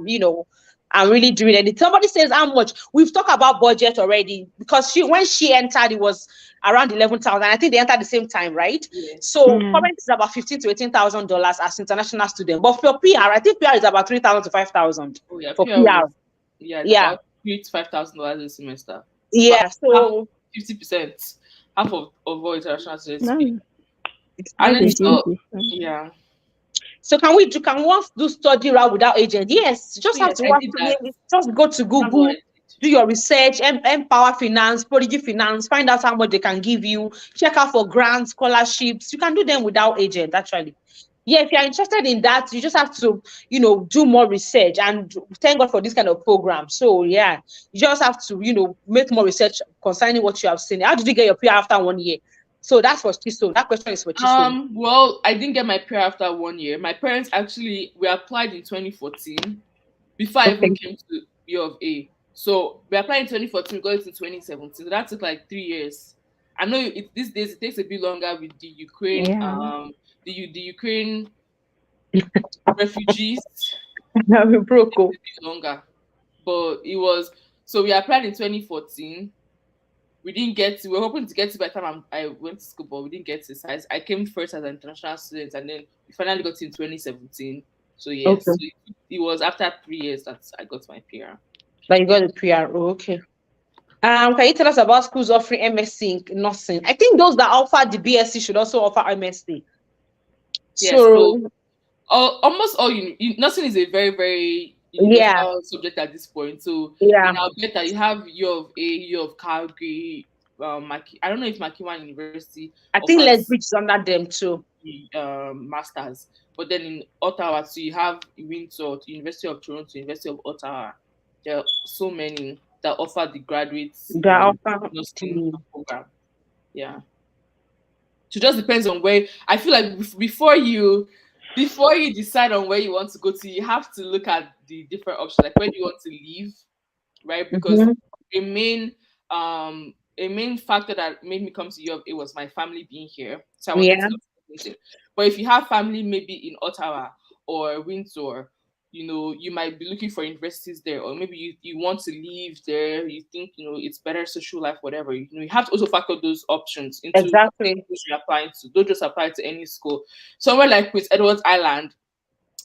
I'm really doing it. Somebody says how much. We've talked about budget already because when she entered, it was around 11,000. I think they entered the same time, right? Yeah. So Yeah. current is about $15,000 to $18,000 as international student. But for PR, I think PR is about 3,000 to 5,000 Oh yeah, for PR PR. was it's Yeah, about $3,000 to $5,000 a semester. But yeah. half So 50%, half of all international students pay. That's And that's then a huge so difference. yeah. So can one do study route without agent? Yes, you So just have yes, to I watch, did that. just go to That's what I Google, did. do your research, Empower Finance, Prodigy Finance, find out how much they can give you, check out for grants, scholarships. You can do them without agent, actually. Yeah, if you're interested in that, you just have to, do more research and thank God for this kind of program. So yeah, you just have to, make more research concerning what you have seen. How did you get your PR after 1 year? So that's for Chisom. That question is for Chisom. Well, I didn't get my PR after 1 year. My parents actually we applied in 2014 before I even Okay. came to U of A. So we applied in 2014, we got it in 2017. So that took like 3 years. I know these days it takes a bit longer with the Ukraine, Yeah. the Ukraine refugees. We broke. It takes a bit longer, but it was so we applied in 2014. We didn't get to. We were hoping to get to by the time I went to school, but we didn't get to. So I came first as an international student, and then we finally got in 2017. So yes, Okay. so it was after 3 years that I got my PR. Like you got the PR. Oh, okay. Can you tell us about schools offering MSc in nursing? I think those that offer the BSc should also offer MSc. Yes, so So almost all nursing is a very very yeah, universal subject at this point. So yeah. in Alberta, you have U of A, U of Calgary, I don't know if Makiwan University I think offers Lethbridge is under them too. the masters. But then in Ottawa, so you have Windsor, University of Toronto, University of Ottawa. There are so many that offer the graduates They offer. nursing program. Yeah. So it just depends on where. I feel like before you decide on where you want to go to, you have to look at the different options, like where do you want to live, right? Because Mm-hmm. a main factor that made me come to Europe it was my family being here. So I wanted to Yeah, go to Washington. But if you have family maybe in Ottawa or Windsor, you might be looking for universities there, or maybe you want to live there, you think it's better social life, whatever. You have to also factor those options into exactly. which you're applying to. Don't just apply to any school. Somewhere like Prince Edward Island,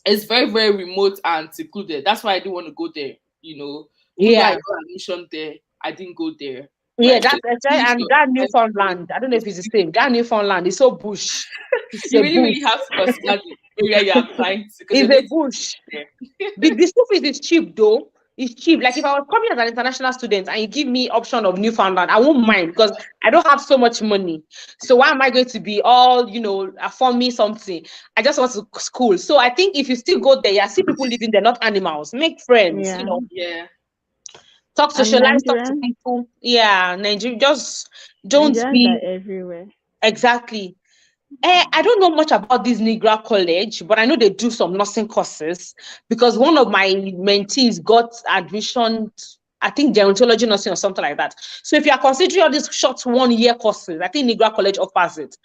it's very, very remote and secluded. That's why I didn't want to go there. Even though I Yeah. got admission there, I didn't go there. Yeah, Right. So that's right. And that Newfoundland, I don't know if it's the same. That Newfoundland is so bush. It's you a really, bush. really have to consider the area you're applying to because you're It's a going to bush. be The school fees is cheap though. It's cheap. Like if I was coming as an international student and you give me option of Newfoundland, I won't mind because I don't have so much money. So why am I going to be all afford me something? I just want to school. So I think if you still go there, you see people living there, not animals. Make friends. Yeah. yeah. Talk, And socialize, talk to Nigerians, people. Yeah, Nigeria. Just don't Nigerians are be everywhere. exactly. I don't know much about this Nigra college, but I know they do some nursing courses because one of my mentees got admission, I think gerontology nursing or something like that. So if you are considering all these short 1 year courses, I think Nigra College offers it.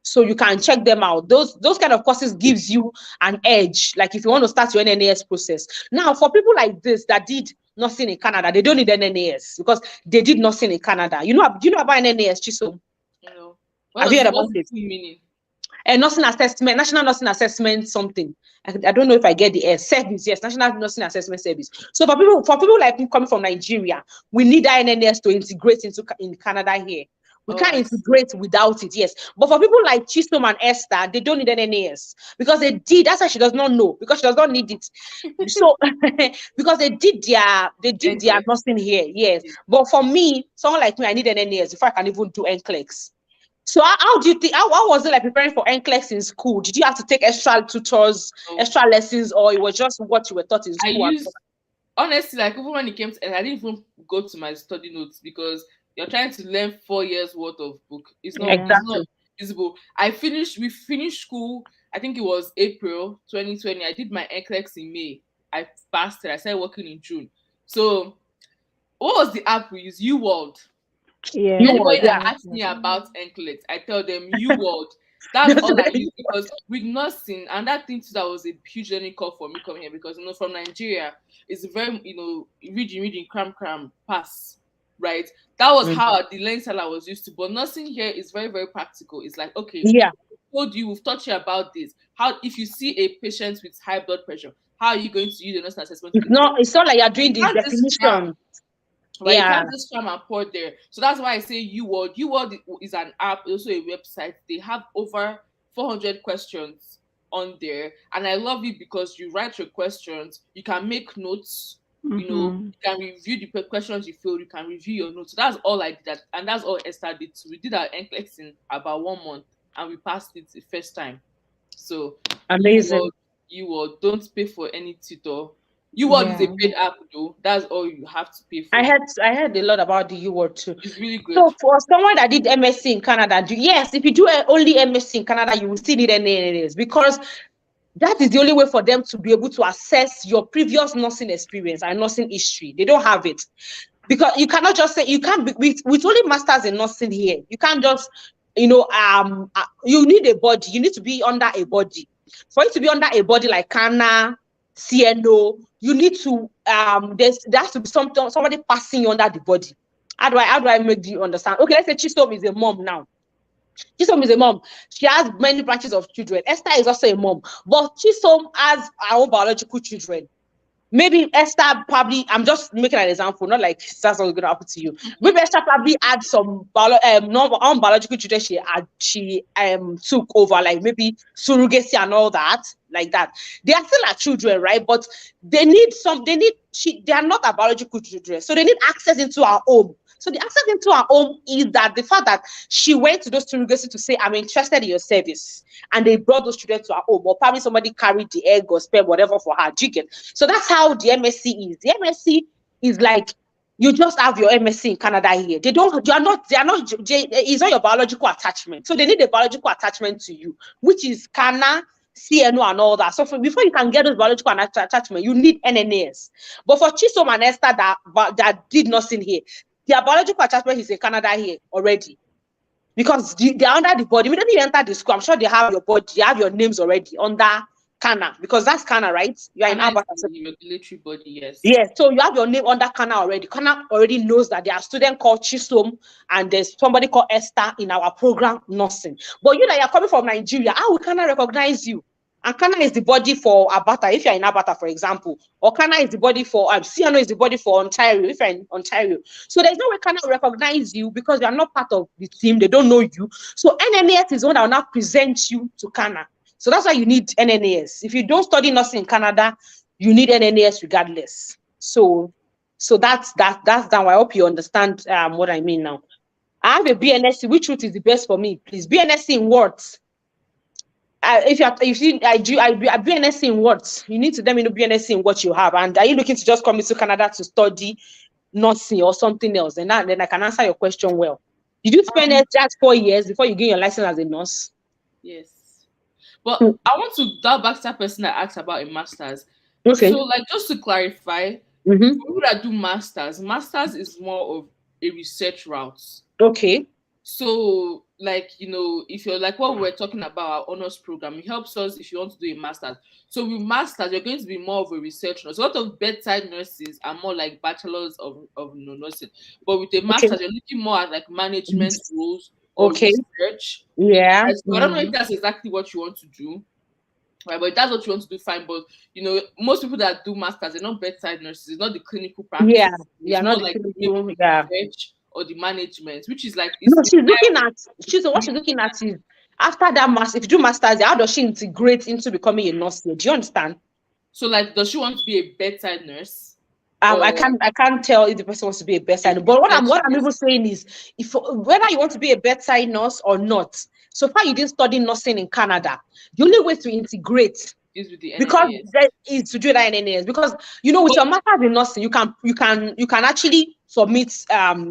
So you can check them out. Those kind of courses gives you an edge. Like if you want to start your NNAS process. Now, for people like this that did nursing in Canada, they don't need NNAS because they did nursing in Canada. Do you know about NNAS, Chiso? Have you heard about What's the it? full meaning? A nursing assessment, national nursing assessment, something. I don't know if I get the service. Yes, national nursing assessment service. So for people like me coming from Nigeria, we need INNS to integrate in Canada here. We Oh, can't I see. integrate without it. Yes, but for people like Chisom and Esther, they don't need NNAS because they did. That's why she does not know because she does not need it. So because they did their NCLEX. nursing here. Yes, Yeah. but for me, someone like me, I need NNAS before I can even do NCLEX. So how do you think? How was it like preparing for NCLEX in school? Did you have to take extra tutors, So extra lessons, or it was just what you were taught in I school? used honestly, like even when it came to, I didn't even go to my study notes because you're trying to learn 4 years worth of book. Yeah. It's not Exactly. visible. We finished school, I think it was April 2020. I did my NCLEX in May. I passed it. I started working in June. So what was the app we used? UWorld. Yeah. You were, Anybody that yeah. asks me about NCLEX, I tell them UWorld. That's all I use because with nursing, and that thing too, that was a huge learning curve for me coming here because from Nigeria, it's very reading, cram, pass, right? That was Mm. how the learning style I was used to. But nursing here is very, very practical. It's like, okay, Yeah. we've taught you about this. How if you see a patient with high blood pressure, how are you going to use the nursing assessment to It's do this? not. It's not like you're You doing the can't just cram. definition. Right, you Yeah. can't just come and pour there. So that's why I say UWorld. UWorld is an app, also a website. They have over 400 questions on there, and I love it because you write your questions, you can make notes. Mm-hmm. You can review the questions you feel. You can review your notes. So that's all I did, and that's all Esther did too. We did our NCLEX in about 1 month, and we passed it the first time. So Amazing. UWorld, UWorld, don't pay for any tutor. UWorld is a Yeah. paid app though. That's all you have to pay I for. heard I heard a lot about the U word too. It's really So good. for someone that did MSc in Canada, yes, if you do only MSc in Canada, you will still need NANS because that is the only way for them to be able to assess your previous nursing experience and nursing history. They don't have it because you cannot just say you can't be with only masters in nursing here. You can't just you need a body. You need to be under a body. For you to be under a body like Cana, CNO, you need to there has to be somebody passing you under the body. How do I make you understand? Okay, let's say Chisom is a mom now. Chisom is a mom. She has many branches of children. Esther is also a mom, but Chisom has her own biological children. Maybe Esther probably, I'm just making an example, not like that's what's going to happen to you. Maybe Esther probably had some biological children she took over, like maybe surrogacy and all that, like that. They are still her children, right? But they are not her biological children, so they need access into our home. So the access into our home is that the fact that she went to those surrogacy to say, I'm interested in your service, and they brought those children to her home, or probably somebody carried the egg or sperm, whatever for her. Do you get? So that's how the MSc is. The MSc is like you just have your MSc in Canada here. They are not, it's not your biological attachment. So they need a biological attachment to you, which is Cana, CNO, and all that. So before you can get those biological attachment, you need NNAs. But for Chisom and Esther that did nothing here, their biological attachment is in Canada here already. Because they're under the body. Immediately you enter the school, I'm sure they have your body, they have your names already under Cana, because that's Cana, right? You are in Ghana is Alberta. the regulatory body, yes. Yes, so you have your name under Cana already. Cana already knows that there are students called Chisom and there's somebody called Esther in our program nursing. But you that you're coming from Nigeria, how will Cana recognize you? And Cana is the body for Alberta, if you're in Alberta, for example. Or Cana is the body for CNO is the body for Ontario, if you're in Ontario. So there's no way Cana will recognize you because you are not part of the team. They don't know you. So NNAS is the one that will now present you to Cana. So that's why you need NNAS. If you don't study nursing in Canada, you need NNAS regardless. So that's that. I hope you understand what I mean now. I have a BNSC. Which route is the best for me, please? BNSC in what? If you I BNSC in what? You need to let me know BNSC in what you have. And are you looking to just come into Canada to study nursing or something else? And then I can answer your question well. Did you spend just 4 years before you get your license as a nurse? Yes. But I want to dial back to that person that asked about a master's. Okay. So, like, just to clarify, for people that do masters is more of a research route. Okay. So, like, if you're like what we were talking about, our honors program, it helps us if you want to do a master's. So with masters, you're going to be more of a research nurse. A lot of bedside nurses are more like bachelors of nursing. But with a master's, you're looking more at like management roles or Okay. research. Yeah. So I don't know if that's exactly what you want to do. Right, but if that's what you want to do, fine. But most people that do masters, they're not bedside nurses. It's not the clinical practice. Yeah. It's Not more the like clinical, maybe yeah. research or the management, which is like No, she's looking at what she's looking at is after that master. If you do masters, how does she integrate into becoming a nurse? Do you understand? So, like, does she want to be a bedside nurse I or can't tell if the person wants to be a a bedside. But research I'm nurse? even saying is if whether you want to be a bedside nurse or not. So far, you didn't study nursing in Canada. The only way to integrate Is with the because NNAS. that is to do that in NAS because with But your master's in nursing, you can actually submit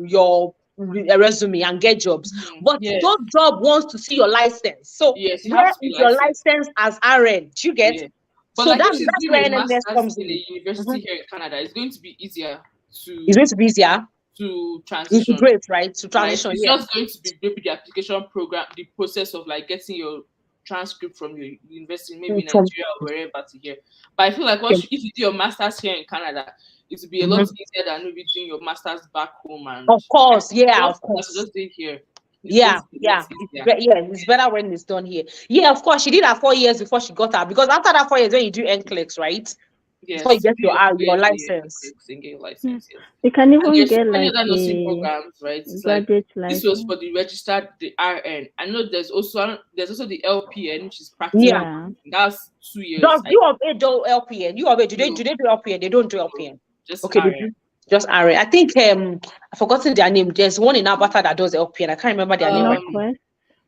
your resume and get jobs. But Yes. those job wants to see your license. So Yes, you where have to be is your licensed. license as RN? Do you get? Yeah. But So like if that's she's where doing a NMS master's comes in in. a university here in Canada, it's going to be easier It's to going to be easier. transition. Integrate, right? To Right? transition, It's yeah. just going to be maybe the application program, the process of like getting your transcript from your university, maybe in From Nigeria or wherever to here. But I feel like okay. if you do your masters here in Canada, it will be a lot easier than maybe doing your masters back home. And Of course, yeah, just of course. do it here. It's going Yeah, to be a lot yeah, easier. it's better when it's done here. Yeah, of course, she did her 4 years before she got her, because after that 4 years, when you do NCLEX, right? Before you Yes, get you do your your license. and get your Yeah. license. Yes. You can And even there's so get many like other nursing a programs, right? It's like graduate this was license. for the registered, the RN. I know there's also the LPN, which is practical. Yeah. That's 2 years. Does U of A do LPN? U of A, No, do they do LPN? They don't do no, LPN. just Okay, they RN. do just RN. I think I've forgotten their name. There's one in Alberta that does LPN. I can't remember their name right. Um, Northwest.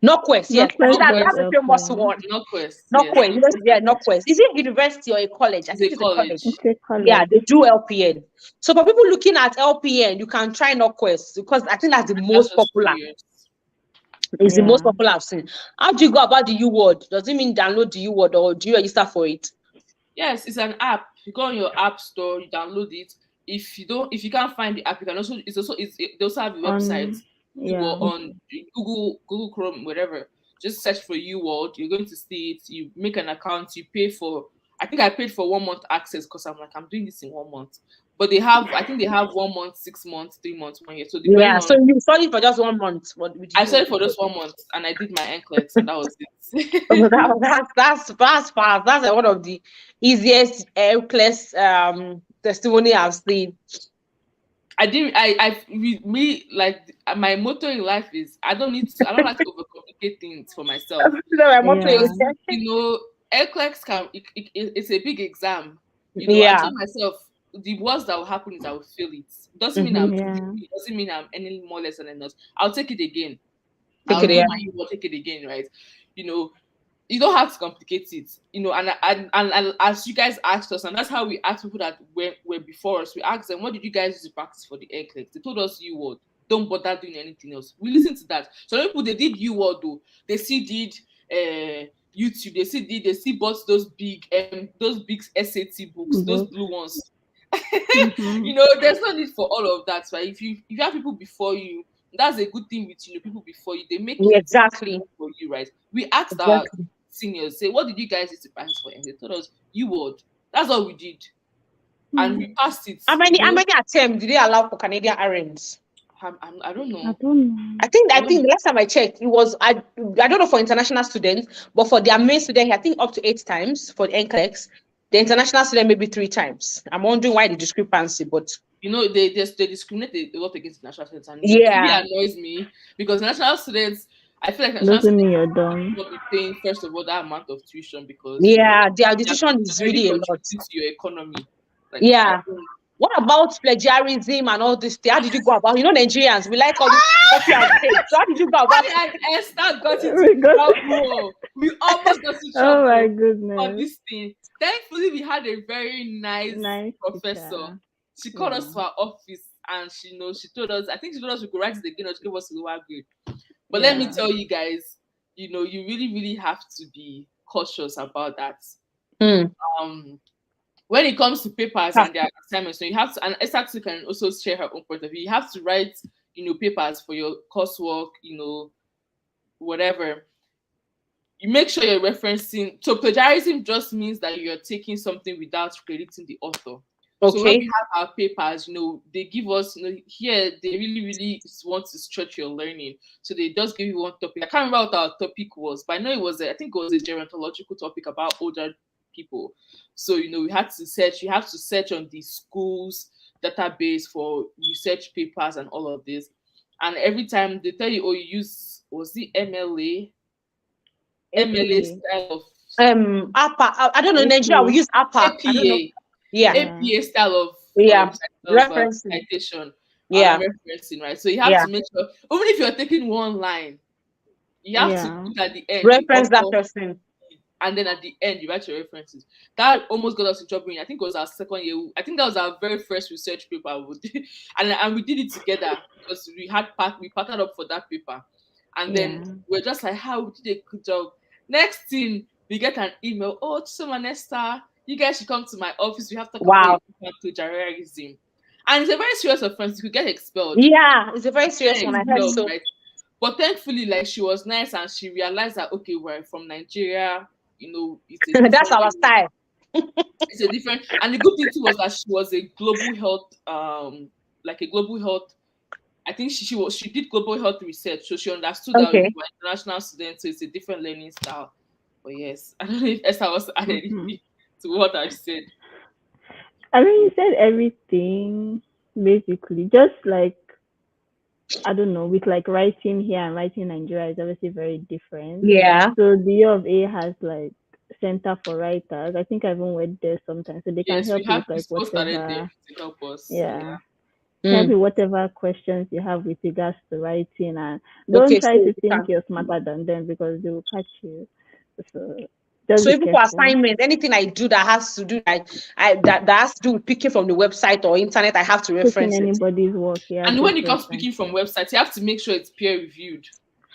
Northwest, yes. I think Northwest Northwest, does that's the famous LPN. one. Northwest, yes, Northwest, yeah, Northwest. Is it university or a college? I it's think a it's a college. college. It's a Yeah, college. they do LPN. So for people looking at LPN, you can try Northwest, because I think that's the That's most just popular. 2 years. It's the most Yeah. popular I've seen. How do you go about the U word? Does it mean download the U word, or do you register for it? Yes, it's an app. You go on your app store, you download it. If you can't find the app, you can also they also have a website. On You go yeah. on Google Chrome, whatever. Just search for UWorld. You're going to see it. You make an account. You pay for. I think I paid for 1 month access because I'm doing this in 1 month. But I think they have 1 month, 6 months, 3 months, 1 year. So depending Yeah. on, So you studied for just 1 month. What did I you started do? for just 1 month and I did my NCLEX and that was Oh, it. that's fast. That's one of the easiest class testimony I've seen. I didn't. With me, like my motto in life is I don't like to overcomplicate things for myself. So my motto Yeah. Because is NCLEX it's a big exam. I yeah. told myself the worst that will happen is I will fail it. Doesn't mean Mm-hmm. Yeah. it doesn't mean I'm any more less than enough. I'll take it again. Take I'll it do there. my take it again, right? You know, you don't have to complicate it, and as you guys asked us, and that's how we asked people that were before us. We asked them, what did you guys use to practice for the NCLEX? They told us U word. Don't bother doing anything else. We listened to that. So people, they did U word though. They still did YouTube. They still bought those big SAT books, those Books. blue ones. Mm-hmm. There's no need for all of that, right? If you have people before you, that's a good thing with people before you. They make Yeah, it exactly. for you, right? We asked our Exactly. seniors, say, what did you guys use to practice for? And they told us, you would. That's all we did. And we passed it. How many attempts did they allow for Canadian RNs? I don't I know. don't know. I think the last time I checked, it was I don't know for international students, but for their main student, I think up to 8 times for the NCLEX. The international student maybe 3 times. I'm wondering why the discrepancy, but They discriminate a lot against national students, and it really yeah, annoys me because national students, I feel like national Doesn't students mean you're should dumb. not be paying first of all that amount of tuition because yeah, their they're decision is already really a lot. contributing to your economy. Like I Yeah. don't. What about plagiarism and all this? How did you go about? Nigerians, we like all this copy and paste. So how did you go about? I and Esther got into We got trouble. We almost got into oh my trouble for goodness. this thing. Thankfully, we had a very nice Nice professor. teacher. She called us Yeah. to her office and she told us, I think she told us we could write it again or she gave us a lower grade. But let me Yeah. tell you guys, you really, really have to be cautious about that. Hmm. Um, when it comes to papers Ah, and their assignments, so you have to, and Esther too can also share her own point of view. You have to write, papers for your coursework, whatever. You make sure you're referencing. So plagiarism just means that you're taking something without crediting the author. So when okay. we have our papers, they give us, here they really, really want to stretch your learning. So they just give you one topic. I can't remember what our topic was, but I know I think it was a gerontological topic about older people. So, we had to search, you have to search on the school's database for research papers and all of this. And every time they tell you, oh, you use, was it MLA APA. style of APA. I don't know. In Nigeria, we APA. use APA. I don't know. APA, Yeah. Yeah. APA style Yeah. of Referencing. citation Yeah. referencing, right? So you have Yeah. to make sure, even if you're taking one line, you have to Yeah. put at the end the Reference that author, person. and then at the end you write your references. That almost got us in trouble. I think it was our second year. I think that was our very first research paper we did, and we did it together because we partnered up for that paper, and then Yeah. we're just like, how we did a good job. Next thing we get an email, oh Chisom and Esther, you guys should come to my office. We have to talk about Wow. your plagiarism. And it's a very serious offense. You could get expelled. Yeah, it's a very serious Get one. I heard expelled, so. right? But thankfully, like she was nice and she realized that okay, we're from Nigeria, it's a That's different our style. it's a different and the good thing too was that she was a global health, like a global health. I think she did global health research, so she understood that we Okay. were international students, so it's a different learning style. But yes, I don't know if Esther was to add Mm-hmm. anything to what I said. I mean, you said everything basically. Just like, I don't know, with like writing here and writing in Nigeria is obviously very different. Yeah. So the U of A has like Center for Writers. I think I even went there sometimes, so they can Yes, help you with we like still started there whatever. to help us. Yeah, Yeah. can help Mm. you whatever questions you have with regards to writing, and don't Okay, try so to you think can. you're smarter than them because they will catch you. So just So be even for careful. assignment, anything I do that has to do that has to do with picking from the website or internet, I have to Taking reference it. anybody's work, yeah, And just when it comes to reference picking from it. websites, you have to make sure it's peer reviewed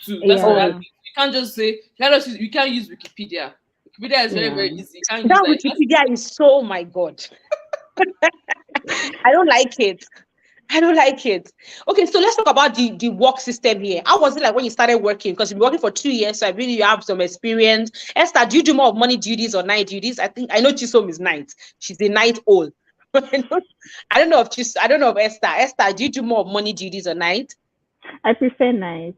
too. That's another Oh, Yeah, thing. You can't just say you can't use Wikipedia. Wikipedia is very, yeah. very easy. You can't use that that. It has Wikipedia is so, my God. I don't like it. I don't like it. Okay, so let's talk about the work system here. How was it like when you started working? Because you've been working for 2 years, so I believe you have some experience. Esther, do you do more of morning duties or night duties? I know Chisom is night. She's a night owl. I don't know of Esther. Esther, do you do more of morning duties or night? I prefer night.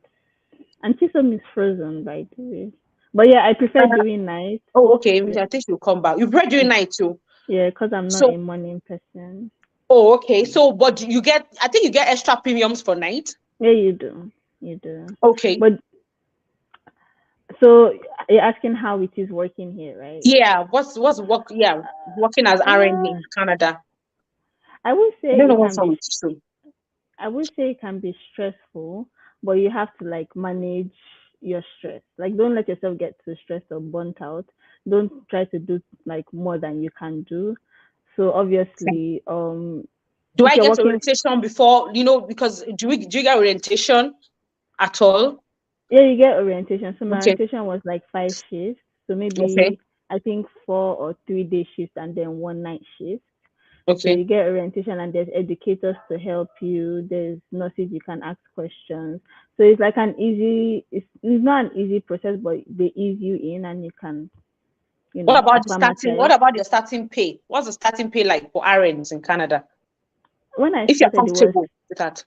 And Chisom is frozen, by the way. But yeah, I prefer Uh, doing night. oh, okay. Yeah, I think she'll come back. You prefer doing night too. yeah, because I'm not So, a morning person. oh, okay. So, but you get, I think you get extra premiums for night. Yeah, you do. You do. Okay. But so you're asking how it is working here, right? Yeah. What's work? Yeah, working as RN Uh, in Canada. I would I say don't know it what's can wrong be with you. I would say it can be stressful, but you have to like manage your stress. Like don't let yourself get too stressed or burnt out. Don't try to do like more than you can do. So obviously, Do if I you're get working, orientation before? Because do you get orientation at all? yeah, you get orientation. So my Okay. orientation was like 5 shifts. So Okay. maybe I think 4 or 3 day shifts and then one night shift. So Okay. you get orientation and there's educators to help you. There's nurses you can ask questions. So it's like it's not an easy process, but they ease you in and you can, What about the starting? What acclimatize. about your starting pay? What's the starting pay like for RNs in Canada? When I If you're started, it was comfortable with that.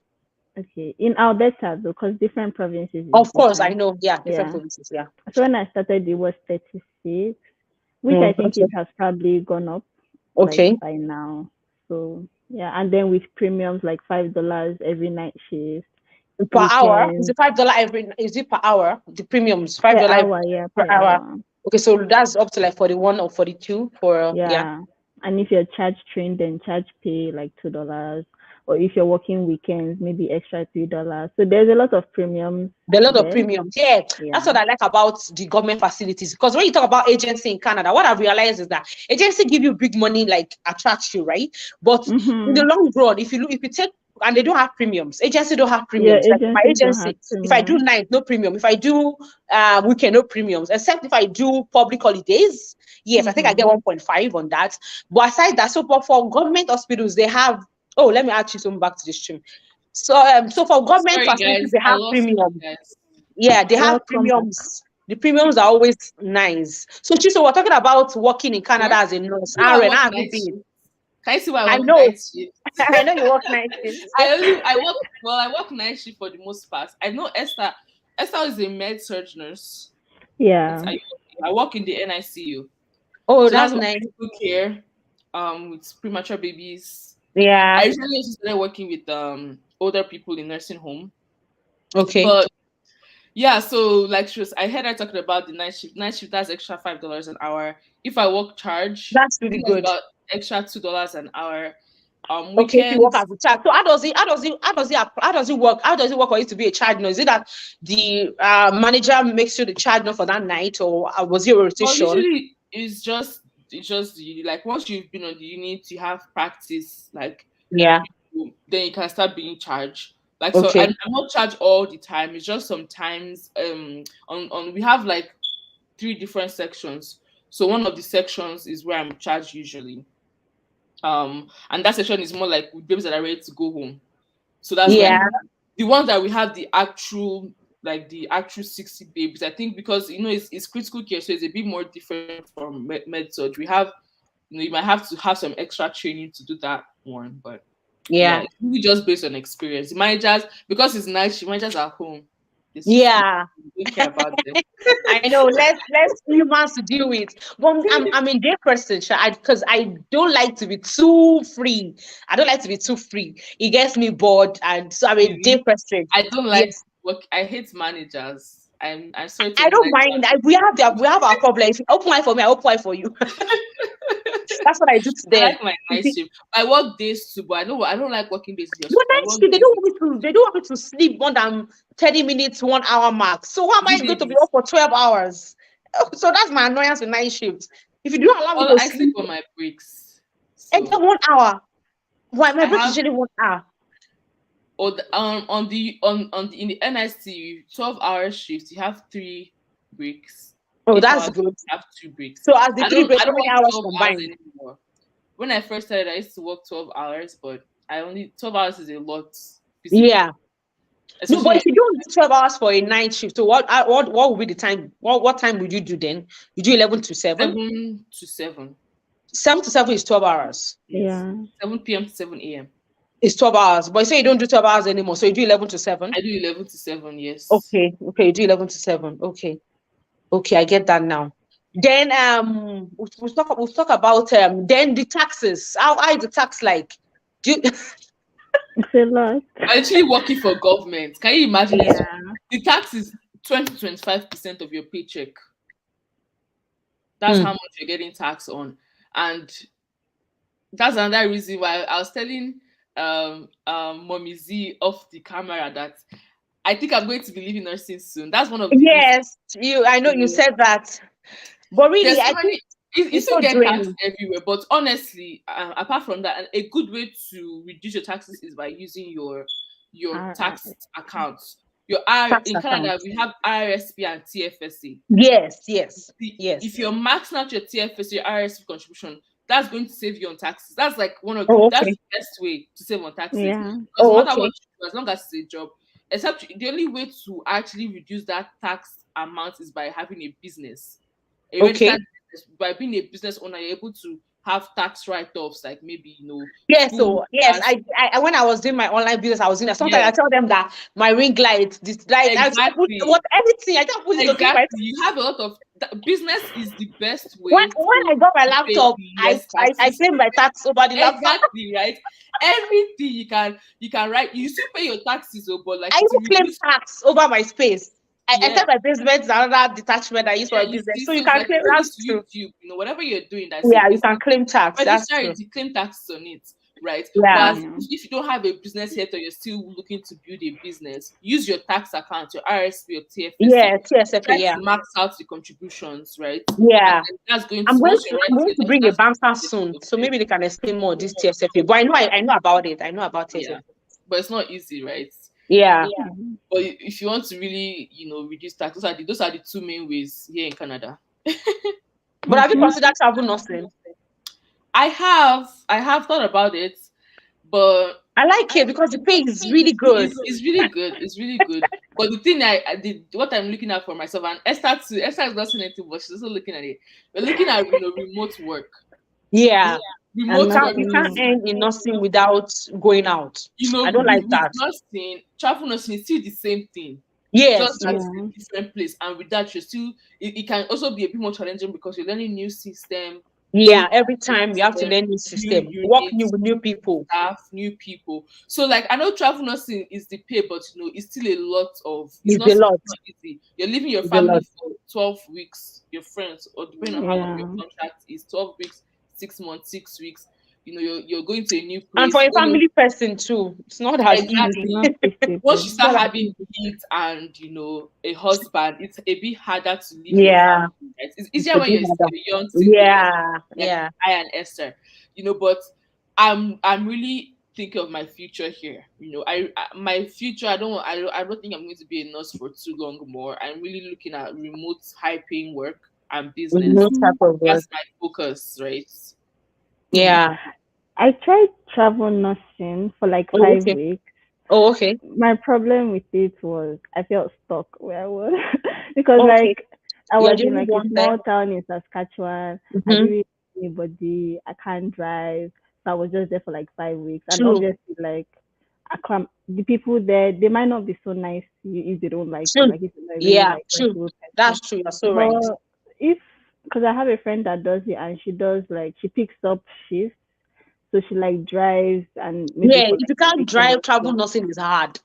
okay in Alberta because different provinces is Of course, I different. know. Yeah, different Yeah. provinces. Yeah. So when I started, it was 36, which I think Okay. it has probably gone up like Okay. by now. So yeah, and then with premiums like $5 every night shift, Per hour? Is weekends it $5 every? Is it per hour? The premiums per $5 hour, yeah, per per hour. hour. Okay, so that's up to like 41 or 42 for yeah. Yeah. And if you're charge trained, then charge pay like $2. Or if you're working weekends, maybe extra $3. So there's a lot of premiums There are a lot of there. premiums. Yeah, that's Yeah. what I like about the government facilities. Because when you talk about agency in Canada, what I've realized is that agency give you big money, like attract you, right? But in the Mm-hmm. long run, if you take and they don't have premiums. Agency don't have Yeah, premiums. Like my agencies don't have agency, if I do premiums. night, no premium. If I do weekend, no premiums. Except if I do public holidays, yes, I think I get Mm-hmm. 1.5 on that. But aside that, so for government hospitals, they have. Oh, let me add you some back to the stream. So for government Sorry facilities, guys, they I have lost you premium. guys. Yeah, they have Welcome back. premiums. The premiums are always nice. So, Chiso, we're talking about working in Canada What? as a nurse. See why I Aaron, work how have you night been? shift? Can you see why I I work know. night shift? I know you work night shifts. I work night shift for the most part. I know Esther. Esther is a med surg nurse. Yeah. I work in the NICU. Oh, So that's that's what nice. I do care with premature babies. I Yeah. recently also started working with older people in nursing home. Okay. But yeah, so like I heard her talking about the night shift. Night shift that's extra $5 an hour. If I work charge, That's I really think that's good. about extra $2 an hour. Okay, if you work Weekends. as a child. So how does it work? How does it work for you to be a child nurse? Is it that the manager makes you the child nurse for that night, or was it a Well, rotation? usually it's just like once you've been on the unit, you have practice, like Yeah. then you can start being charged. Like so, Okay. I'm not charged all the time. It's just sometimes on we have like three different sections. So one of the sections is where I'm charged usually. And that section is more like with babies that are ready to go home. So that's where Yeah. the ones that we have the actual 60 babies. I think because it's critical care, so it's a bit more different from med surg. We have you might have to have some extra training to do that one, but yeah, Yeah. it's really just based on experience. The managers, because it's night shift, managers are home. They sleep. Yeah. We don't care about them. I know, less humans to deal with. But I'm a day person, because I don't like to be too free. I don't like to be too free. It gets me bored, and so I'm a day Really, person. I don't like Yes, work. I hate managers. I'm sorry to I any don't mind. managers. We have our problem. If you open one for me, I open one for you. That's what I do to I them. like my night shift. I work days too, but I don't like working days in the But hospital. I night work shift, days. they don't want me to sleep more than 30 minutes, 1 hour max. So why am You I going to be babies. up for 12 hours? So that's my annoyance with night shift. If you don't allow me Well, to I sleep sleep, on my breaks. and So then 1 hour. Why my I break is have usually 1 hour? on the in the NIC 12-hour shift, you have three breaks. Oh, 8 hours, that's good. you have two breaks. So as the I three don't break, I how don't many work hours 12 hours combined? anymore. When I first started, I used to work 12 hours, but I only 12 hours is a lot physically, Yeah. No, especially but when if you don't do 12 hours for a night shift, so what would be the time? What time would you do then? You do 11 to 7? 7 to 7. 7 to 7 is 12 hours. Yes, Yeah. 7 p.m. to 7 a.m. It's 12 hours. But you say you don't do 12 hours anymore, so you do 11 to 7? I do 11 to 7. Yes. Okay, okay, you do 11 to 7. Okay. Okay, I get that now. Then we'll talk about then the taxes. How is the tax like? Do you, It's a lot. I'm actually working for government. Can you imagine? Yeah. The tax is 20 to 25% of your paycheck. That's Hmm. how much you're getting taxed on, and that's another reason why I was telling Mommy Z off the camera that I think I'm going to be leaving nursing soon. That's one of the reasons. Yes, I know you said that. But really, There's so I think many. You it's still so get taxed draining. everywhere, but honestly, apart from that, a good way to reduce your taxes is by using your tax accounts. Your R Tax in account. Canada, we have RSP and TFSA. Yes, yes, If yes. you're maxing out your TFSA, your RSP contribution, that's going to save you on taxes. That's like Oh, that's okay. the best way to save on taxes. Yeah. Because no Oh, matter what okay. you do, as long as it's a job, except the only way to actually reduce that tax amount is by having a business, a Okay. registered business. By being a business owner, you're able to have tax write-offs, like maybe Yes, school so yes, gas. I when I was doing my online business, I was doing that. Sometimes I Yes, tell them that my ring light, this light, I just put exactly. what anything, I just put it to clean my. Exactly. You have a lot of business is the best When way when I got my to pay laptop, I less I, I taxes. claimed my tax over the laptop. Exactly, right? Everything you can write. You still pay your taxes, but like I it will even claim reduce. tax over my space. I Yeah, said my basement is another detachment I use for yeah. my You business. see, So you so it's can like claim even that's this true. YouTube, whatever you're doing, that's a Yeah, you business. can claim tax. That's Register true. it, you claim taxes on it, right? Yeah. But Yeah. if you don't have a business yet or you're still looking to build a business, use your tax account, your RSP or TFSA. Yeah, TSFA, Try yeah. to max out the contributions, right? And Yeah. then that's going I'm to going once to you're I'm writing going it, to bring a that's going bouncer to soon. get So the maybe they can explain more this TSFA. But I know about it. I know about yeah. TSFA. But it's not easy, right? Yeah. Mhm. But if you want to really, reduce tax, those are the two main ways here in Canada. But have you Okay. considered travel nursing? I have thought about it, but I like it because the pay is really good. it's really good. It's really good. But the thing I did, what I'm looking at for myself, and Esther too. Esther is not saying anything, but she's also looking at it. We're looking at remote work. Yeah. And Remote work You is can't nothing. earn in nursing without going out. I don't like with that. nursing, travel nursing is still the same thing. Just Yes, that yes. it's Yeah. a different place, and with that, you're still. It can also be a bit more challenging because you're learning new system, going Yeah, to every new time you have to system, learn new new system, work new units, with new people. staff, new people. So like I know travel nursing is the pay, but it's still a lot of it's It's not a it's lot. not easy. You're leaving your It's a family lot. for 12 weeks, your friends, or depending on how long your Yeah. contract is, 12 weeks, 6 months, 6 weeks. you're going to a new And for place. a You don't know family person too, it's not as It's easy. exactly. not Once you feasible. It's start not as having easy. kids and a husband, it's a bit harder to leave your Yeah, family. Right? It's it's easier a when bit you're harder. a young single person, Yeah, like yeah. I and Esther. But I'm really thinking of my future here. My future. I don't think I'm going to be a nurse for too long more. I'm really looking at remote high paying work and business. No type Mhm. of work. That's my focus, right? Hmm. Yeah. I tried travel nursing for like Oh, five okay. weeks. Oh, okay. My problem with it was I felt stuck where I was because Okay. like I You're was the in only like a one there. small town in Saskatchewan. I Mm-hmm. didn't really know anybody. I can't drive, so I was just there for like 5 weeks. And True. obviously, like the people there, they might not be so nice to you if they don't like you, True. like if you're not a really Yeah, like true. likable That's person. true. You're so right. But if because I have a friend that does it and she does like she picks up shifts, so she like drives and maybe Yeah, for if like you a can't weekend drive, or travel so. nursing is hard.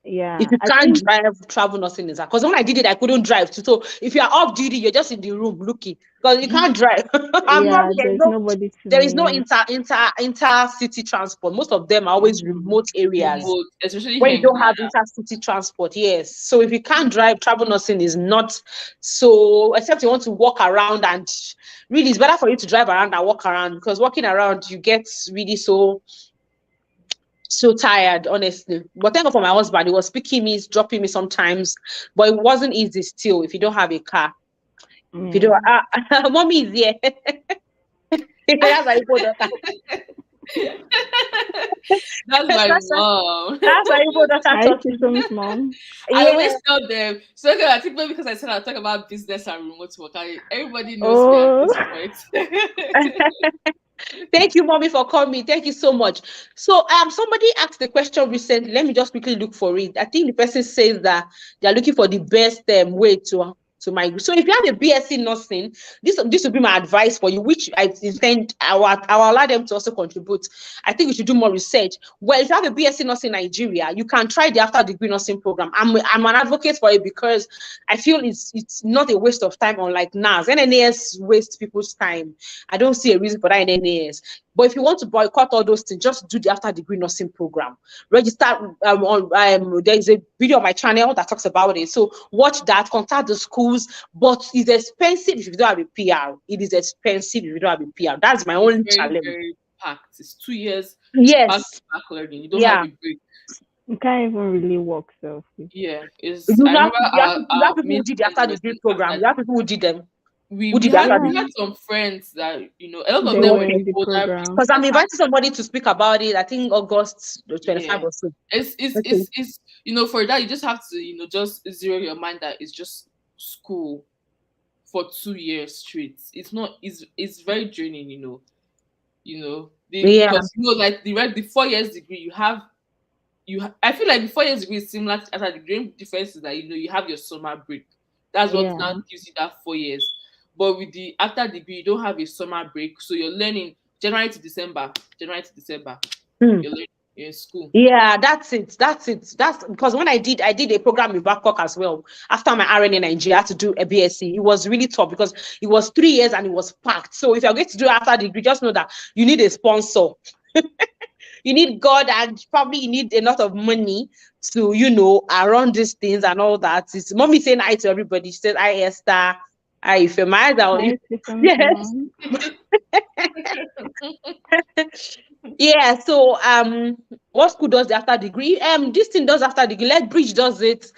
If Yeah, you I can't think drive, travel nursing is hard. Because when I did it, I couldn't drive too. So if you are off duty, you're just in the room looking because you can't drive. I'm yeah, probably there's nobody to there is no meet. intercity transport. Most of them are always Hmm. remote areas Remote, especially where here you in don't have Canada. intercity transport. Yes. So if you can't drive, travel nursing is not so, except you want to walk around, and really it's better for you to drive around than walk around, because walking around you get really so tired, honestly. But thank God for my husband. He was picking me, dropping me sometimes, but it wasn't easy still if you don't have a car. If you don't, Yeah. mommy is here. That's how you put daughter. That's That's my how mom. that's how you put daughter Hi, taught me. Chisholm's mom. I Yeah. always tell them. So okay, I think maybe because I said I'll talk about business and remote work. Everybody knows me at Oh, this point. Thank you, mommy, for coming. Thank you so much. So, somebody asked the question recently. Let me just quickly look for it. I think the person says that they are looking for the best way to migrate. So, if you have a BSc nursing, this would be my advice for you, which I intend I will allow them to also contribute. I think you should do more research. Well, if you have a BSc nursing in Nigeria, you can try the after degree nursing program. I'm an advocate for it because I feel it's not a waste of time, unlike NAS. NNAS waste people's time. I don't see a reason for that in NAS. But if you want to boycott all those things, just do the after degree nursing program. Register there is a video on my channel that talks about it. So watch that, contact the schools, but it's expensive if you don't have a PR. It is expensive if you don't have a PR. That's my It's only very, challenge. very packed. It's 2 years back to Yes. back learning. You don't have Yeah. a break. you can't even really walk self. Yeah, is You I have remember you have our people who did the midterms after were degree saying program. after You have people who did them. we Who we did the had after we Yeah, had degree. some friends that a lot of they them were were in in the older program. Because I'm business and inviting somebody to speak about it. I think August yeah. 25 or so. Okay. It's for that you just have to just zero your mind that it's just school for 2 years straight. It's not it's very draining, Yeah. because like the 4 years degree I feel like the 4 years degree is similar to after the great difference is that you have your summer break. That's what now Yeah. gives you that 4 years. But with the after degree, you don't have a summer break, so you're learning January to December, January to December. Hmm. You're learning you're in school. Yeah, that's it. That's it. That's because when I did a program in Bangkok as well. After my RN in Nigeria, I had to do a BSc. It was really tough because it was 3 years and it was packed. So if you're going to do after degree, just know that you need a sponsor. You need God, and probably you need a lot of money to, around these things and all that. It's mommy saying hi to everybody. She said, hi, Esther. Hi, if your mind out. Hi, Chisholm's Yes. mom. Yeah. So what school does the after degree? This thing does after degree. Let Bridge does it.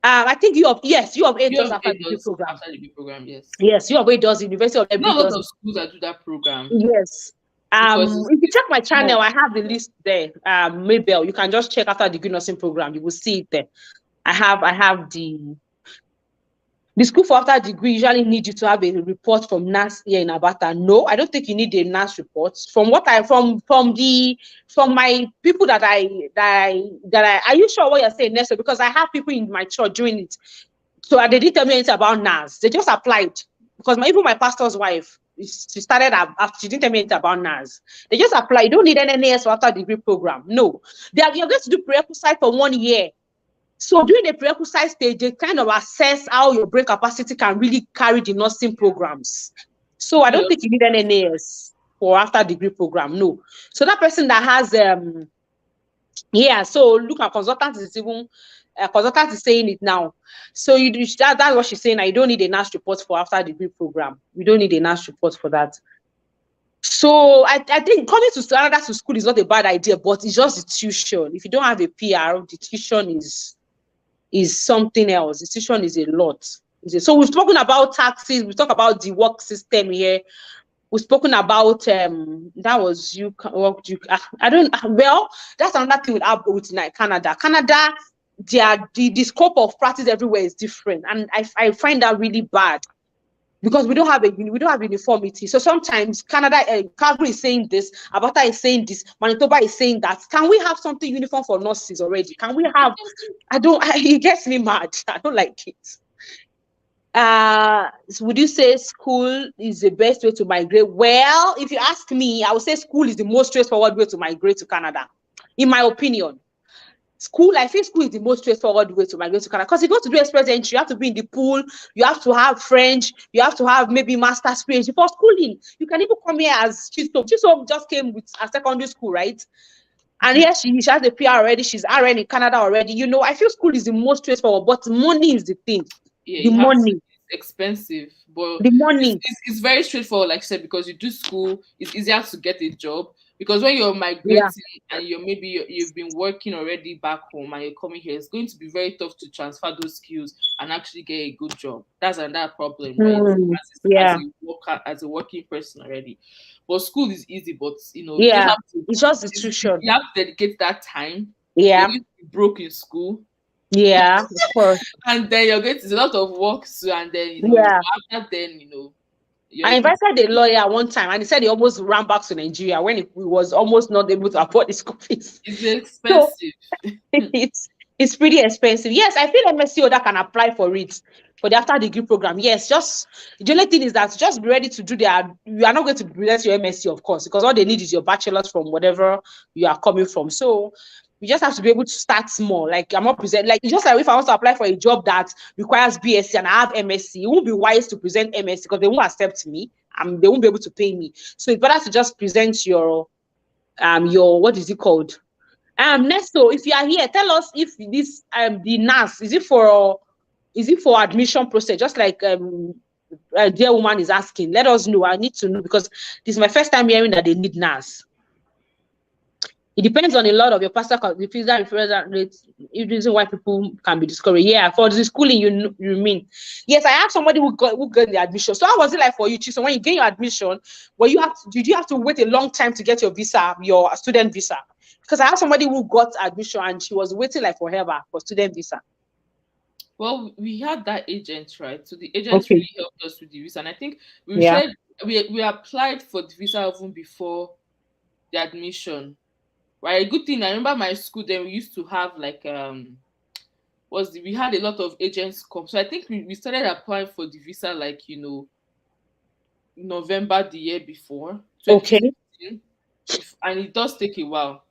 I think you of A U does of after A degree does program. after degree program, yes. Yes, U of A does it. University of Edinburgh Not a lot does of it. schools that do that program Yes. because If you it's check my small. channel, I have the list there. Mabel, you can just check after degree nursing program. You will see it there. I have the school for after degree usually need you to have a report from NAS here in Abata. No, I don't think you need a NAS report. From what I from my people are you sure what you're saying, Nessa? Because I have people in my church doing it. So they didn't tell me anything about NAS. They just applied because even my pastor's wife, she started after she didn't tell me anything about NAS. They just applied. You don't need an NAS for after degree program. No, you're going to do prerequisite for 1 year. So during the prerequisite stage, they kind of assess how your brain capacity can really carry the nursing programs. So I Okay, don't think you need an NAS for after degree program. No. So that person that has so look at consultant is even consultant is saying it now. So that's what she's saying. I don't need a NAS report for after degree program. We don't need a NAS report for that. So I think coming to Canada to school is not a bad idea, but it's just the tuition. If you don't have a PR, the tuition is something else. The tuition is a lot. So we've spoken about taxes. We talk about the work system here. We've spoken about that was you. I don't. Well, that's another thing with Canada. Canada, the scope of practice everywhere is different, and I find that really bad because we don't have uniformity. So sometimes Canada, Calgary is saying this, Alberta is saying this, Manitoba is saying that. Can we have something uniform for nurses already? Can we have? It gets me mad. I don't like it. Would you say school is the best way to migrate? Well, if you ask me, I would say school is the most straightforward way to migrate to Canada, in my opinion. I think school is the most straightforward way to migrate to Canada. Because if you go to do express entry, you have to be in the pool, you have to have French, you have to have maybe master's PhD for schooling. You can even come here as Chisom. Chisom just came with a secondary school, right? And yes, she has a PR already. She's RN in Canada already. I feel school is the most straightforward, but money is the thing. Yeah, The money. it's expensive, but The money. it's very straightforward. Like I said, because you do school, it's easier to get a job. Because when you're migrating and you've been working already back home and you're coming here, it's going to be very tough to transfer those skills and actually get a good job. That's another problem, right? As a working person already. But school is easy, but you just have to. It's just the tuition. You have to dedicate that time. Yeah. You're going to be broke in school. Yeah, of course. And then you're going to do a lot of work too, and then after then I invited a lawyer one time, and he said he almost ran back to Nigeria when he was almost not able to afford the school fees. It's expensive. So, it's pretty expensive. Yes, I feel MSc Oda can apply for it for the after degree program. Yes, just the only thing is that just be ready to do you are not going to present your MSc, of course, because all they need is your bachelor's from whatever you are coming from. So you just have to be able to start small. Like I'm not present. Like it's just like if I want to apply for a job that requires BSc and I have MSc, it won't be wise to present MSc because they won't accept me and they won't be able to pay me. So it's better to just present your what is it called? Nesto, if you are here, tell us if this the NAS is it for admission process? Just like dear woman is asking, let us know. I need to know because this is my first time hearing that they need NAS. It depends on a lot of your personal referral rates. The reason why people can be discouraged. Yeah, for the schooling, you mean? Yes, I have somebody who got the admission. So how was it like for you, Chiso? When you get your admission, did you have to wait a long time to get your visa, your student visa? Because I have somebody who got admission and she was waiting like forever for student visa. Well, we had that agent, right? So the agent really helped us with the visa, and I think we applied for the visa even before the admission. Right, a good thing. I remember my school then we used to have like we had a lot of agents come. So I think we started applying for the visa like November the year before. Okay. And it does take a while.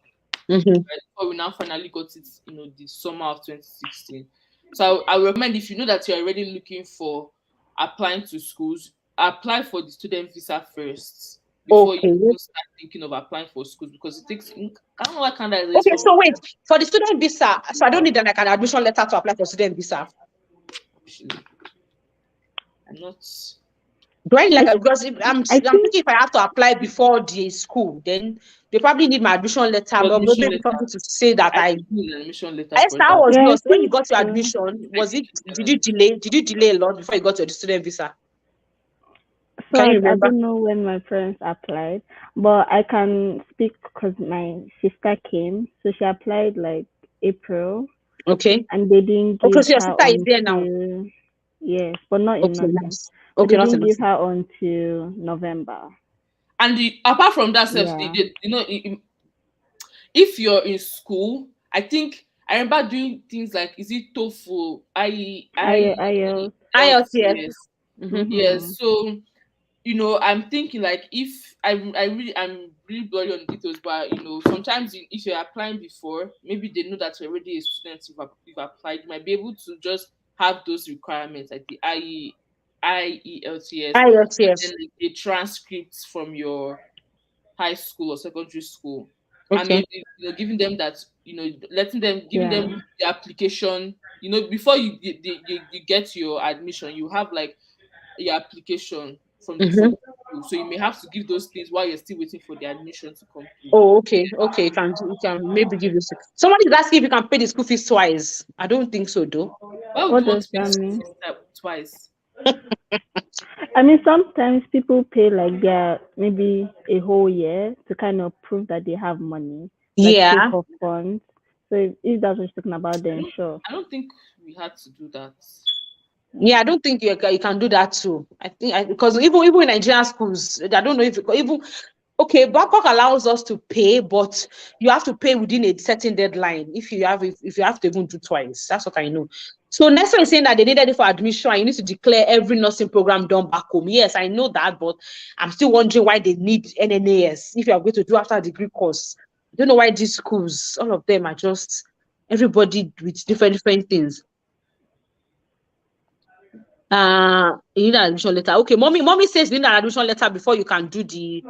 Mm-hmm. Right, before we now finally got it, the summer of 2016. So I recommend if you know that you're already looking for applying to schools, apply for the student visa first. Before you start thinking of applying for schools, because it takes. I don't know what kind of. Okay, so wait for the student visa. So I don't need like an admission letter to apply for student visa. I'm not. Do I like because I'm thinking if I have to apply before the school, then they probably need my admission letter. But maybe something to say that I need an admission letter. Esther was lost when you got your admission. Was it? Did you delay? Did you delay a lot before you got your student visa? So I don't know when my parents applied, but I can speak because my sister came, so she applied like April. Okay. And they didn't give so your sister is there now. Yes, but not in November. Nice. Okay, they didn't give her until November. And apart from that, if you're in school, I think I remember doing things like is it TOEFL, IELTS. Yes. Mm-hmm. Yes. So I'm thinking like if I'm really blurry on details, but sometimes if you're applying before, maybe they know that you're already a student. You've applied, you might be able to just have those requirements like the IELTS, and then a transcript from your high school or secondary school, and Okay. maybe giving them that, letting them, giving Yeah. them the application, before you get your admission, you have like your application from Mm-hmm. different schools. So you may have to give those things while you're still waiting for the admission to come through. Oh, okay. Okay. You can maybe give you six. Somebody is asking if you can pay the school fees twice. I don't think so, though. Why would What you want does to pay that the school mean? fees twice? I mean, sometimes people pay like their maybe a whole year to kind of prove that they have money, like proof Yeah. of funds. So if that's what you're talking about, I then don't sure. I don't think we had to do that. Yeah, I don't think you can do that too. I think because even in Nigerian schools, I don't know if even okay, Babcock allows us to pay, but you have to pay within a certain deadline. If you have to even do twice, that's what I know. So next one is saying that they needed it for admission, and you need to declare every nursing program done back home. Yes, I know that, but I'm still wondering why they need NNAS if you are going to do after degree course. I don't know why these schools, all of them are just everybody with different things. You need an admission letter. Okay, mommy says you need an admission letter before you can do the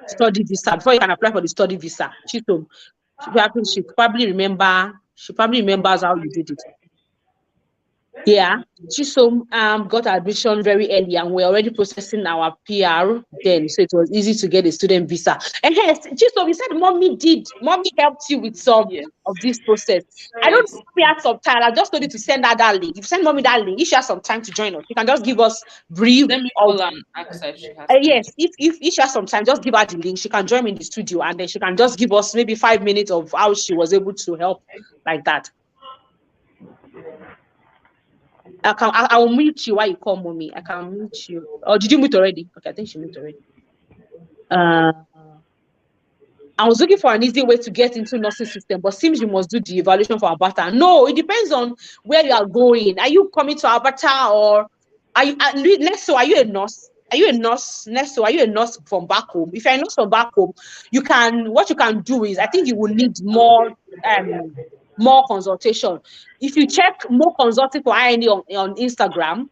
study visa, before you can apply for the study visa. She probably remembers how you did it. Yeah. Chisom got admission very early and we're already processing our PR then. So it was easy to get a student visa. And yes, Chisom, you said mommy helped you with some Yes. of this process. I don't know Yes. if we had some time. I just told you to send her that link. If you send mommy that link, if she has some time to join us, you can just give us brief Let me of call her and ask her if she has time. yes, if she has some time, just give her the link. She can join me in the studio and then she can just give us maybe 5 minutes of how she was able to help like that. I will mute you while you call mommy. I can mute you. Oh, did you mute already? Okay, I think she muted already. Uh, I was looking for an easy way to get into nursing system, but seems you must do the evaluation for Alberta. No, it depends on where you are going. Are you coming to Alberta or are you next? So are you a nurse? Are you a nurse? Next, so are you a nurse from back home? If you're a nurse from back home, what you can do is I think you will need more consultation. If you check more consulting for INE on Instagram,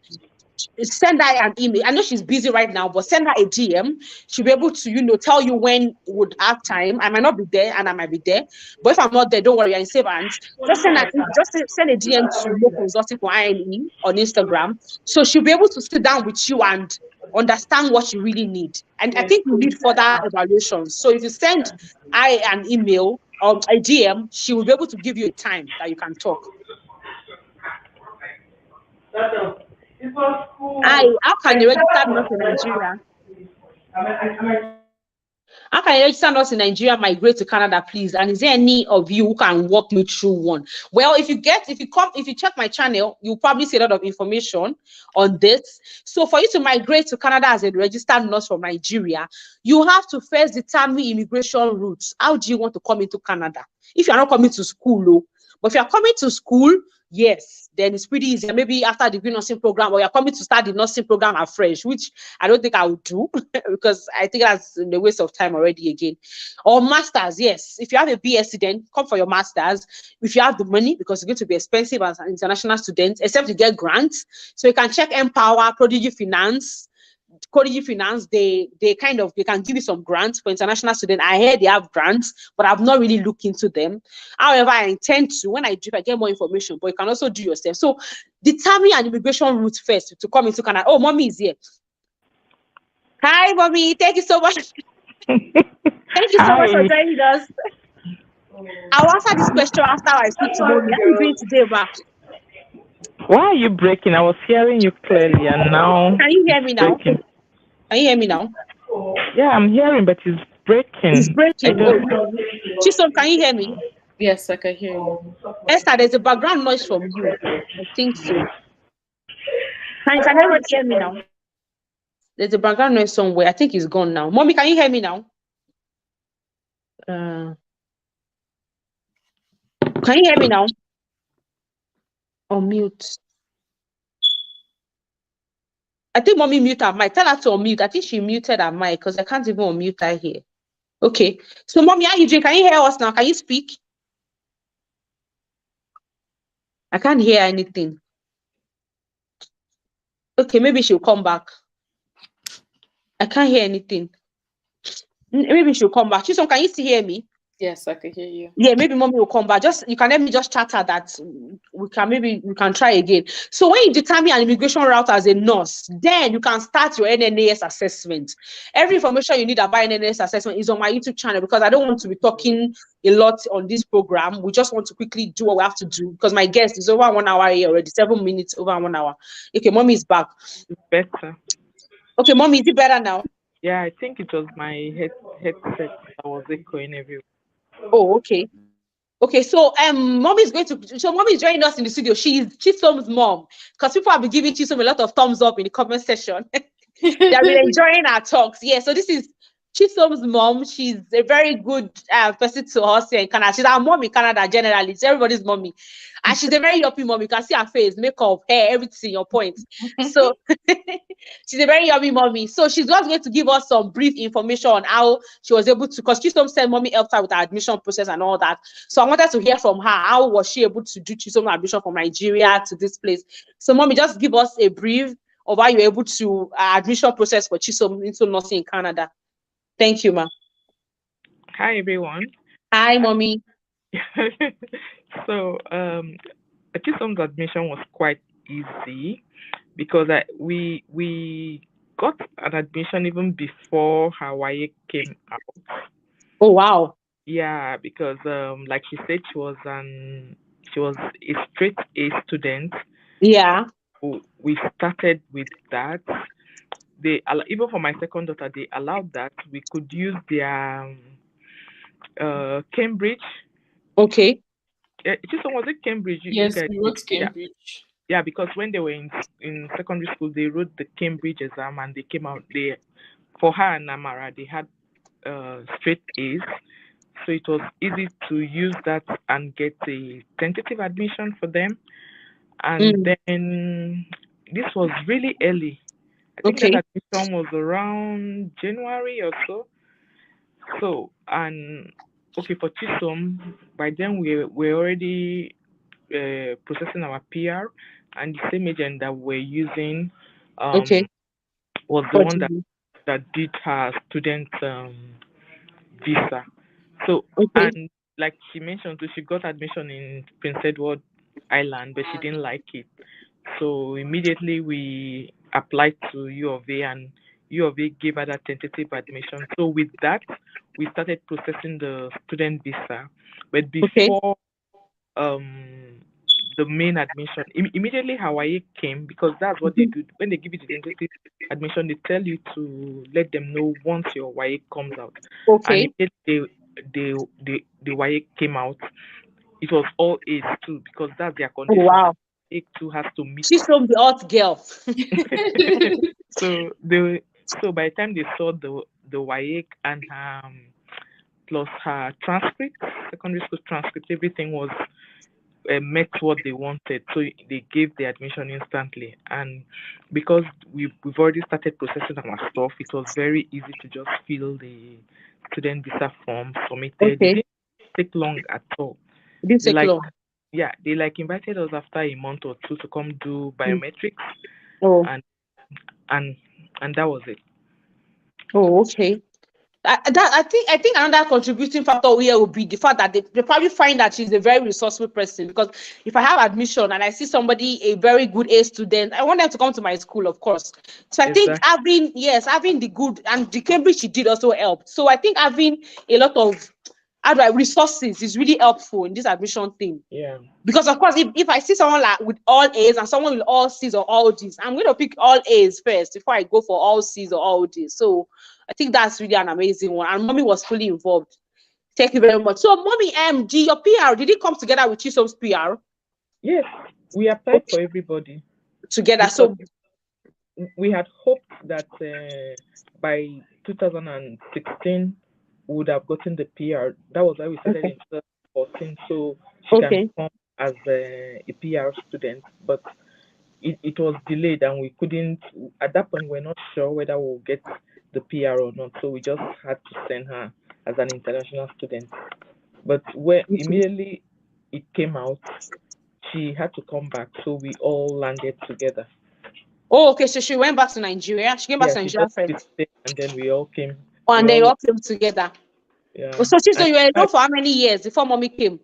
send her an email. I know she's busy right now, but send her a DM. She'll be able to, tell you when would have time. I might not be there and I might be there. But if I'm not there, don't worry, you're in safe hands. Just send a DM to Mo Consulting for INE on Instagram. So she'll be able to sit down with you and understand what you really need. And I think you need further evaluations. So if you send I an email or a DM, she will be able to give you a time that you can talk. How can you register nurse in Nigeria? How can a registered nurse in Nigeria migrate to Canada, please? And is there any of you who can walk me through one? Well, if you check my channel, you'll probably see a lot of information on this. So for you to migrate to Canada as a registered nurse from Nigeria, you have to first determine immigration routes. How do you want to come into Canada? If you're not coming to school, though, but if you're coming to school, yes, then it's pretty easy. Maybe after the degree nursing program, or you're coming to start the nursing program afresh, which I don't think I would do because I think that's a waste of time already again. Or masters, yes. If you have a BSc, then come for your masters. If you have the money, because it's going to be expensive as an international student, except you get grants. So you can check Empower, Prodigy Finance, they can give you some grants for international students. I heard they have grants, but I've not really looked into them. However, I intend to when if I get more information, but you can also do yourself. So determine an immigration route first to come into Canada. Oh, mommy is here. Hi, mommy. Thank you so much. Thank you so much for Hi. joining us. I'll answer this question after I speak to mommy. How are you doing today, ma? Why are you breaking? I was hearing you clearly, and now Can you hear me it's now? breaking. Can you hear me now? Yeah, I'm hearing, but it's It's breaking. I breaking. don't. Oh, Chisom, can you hear me? Yes, I can hear you. Esther, there's a background noise from you. I think so. Can everybody hear me now? There's a background noise somewhere. I think it's gone now. Mommy, can you hear me now? Can you hear me now? Unmute. I think mommy muted her mic. Tell her to unmute. I think she muted her mic because I can't even unmute her here. Okay. So, mommy, how you doing? Can you hear us now? Can you speak? I can't hear anything. Okay, maybe she'll come back. I can't hear anything. Maybe she'll come back. Chisom, can you still hear me? Yes, I can hear you. Yeah, maybe mommy will come back. Just you can let me just chat her that we can try again. So when you determine an immigration route as a nurse, then you can start your NNAS assessment. Every information you need about NNAS assessment is on my YouTube channel, because I don't want to be talking a lot on this program. We just want to quickly do what we have to do, because my guest is over 1 hour here already, 7 minutes over 1 hour. Okay, mommy is back. It's better. Okay, mommy, is it better now? Yeah, I think it was my headset that was echoing everywhere. Oh, okay. Okay, so mommy is mommy is joining us in the studio. She's Chisom's mom, because people have been giving Chisom a lot of thumbs up in the comment section. They have been enjoying our talks. Yeah, so this is Chisom's mom. She's a very good person to us here in Canada. She's our mom in Canada generally. It's everybody's mommy. And she's a very yuppie mom. You can see her face, makeup, hair, everything, your point. So she's a very yummy mommy. So she's just going to give us some brief information on how she was able to, because Chisom said mommy helped her with her admission process and all that. So I wanted to hear from her. How was she able to do Chisom admission from Nigeria to this place? So mommy, just give us a brief of how you're able to admission process for Chisom into nursing in Canada. Thank you, ma. Hi everyone. Hi, mommy. So Chisholm's admission was quite easy because we got an admission even before Hawaii came out. Oh, wow. Yeah, because like she said, she was a straight A student. Yeah. We started with that. Even for my second daughter, they allowed that we could use their Cambridge. Okay. Chisholm, was it Cambridge? You Yes, guys we did? wrote Cambridge. Yeah, because when they were in secondary school, they wrote the Cambridge exam and they came out. For her and Namara, they had straight A's, so it was easy to use that and get a tentative admission for them. And then this was really early. I think that Okay. admission was around January or so. So, and okay, for Chisom, by then we're already processing our PR, and the same agent that we're using Okay. was the one that did her student visa. So, Okay. and like she mentioned, so she got admission in Prince Edward Island, but she didn't like it. So immediately we applied to U of A, and U of A gave her that tentative admission. So with that, we started processing the student visa. But Okay. before um the main admission, immediately Hawaii came, because that's what they do. When they give you the tentative admission, they tell you to let them know once your Hawaii comes out. And Okay. immediately the Hawaii came out, it was all A's too, because that's their Oh, condition. wow. A2 has to meet. She's from the hot girl. So they so by the time they saw the WAEC and plus her transcript, secondary school transcript, everything was met what they wanted. So they gave the admission instantly. And because we've already started processing our stuff, it was very easy to just fill the student visa form, submitted. It Okay. didn't take long at all. It didn't They take like long. they like invited us after a month or two to come do Mm. biometrics, Oh. and and and that was it. Oh, okay. I think another contributing factor here would be the fact that they probably find that she's a very resourceful person, because if I have admission and I see somebody a very good A student, I want them to come to my school, of course. So I think Exactly. having the good, and the Cambridge she did also helped. So I think having a lot of resources is really helpful in this admission thing. Yeah. Because of course, if I see someone like with all A's and someone with all C's or all D's, I'm going to pick all A's first before I go for all C's or all D's. So I think that's really an amazing one. And mommy was fully involved. Thank you very much. So mommy, your PR, did it come together with Chisom's PR? Yes, we applied for everybody Together. because So we had hoped that by 2016 we would have gotten the PR. That was why we started in 2014, so she can okay. come as a PR student. But it was delayed, and we couldn't. At that point, we're not sure whether we'll get the PR or not. So we just had to send her as an international student. But when immediately it came out, she had to come back. So we all landed together. Oh, okay. So she went back to Nigeria. She came back Yeah, to she Nigeria just did first. it, and then we all came. And they Well, all came together. yeah. So Chiso, And you were I, alone for how many years before mommy came?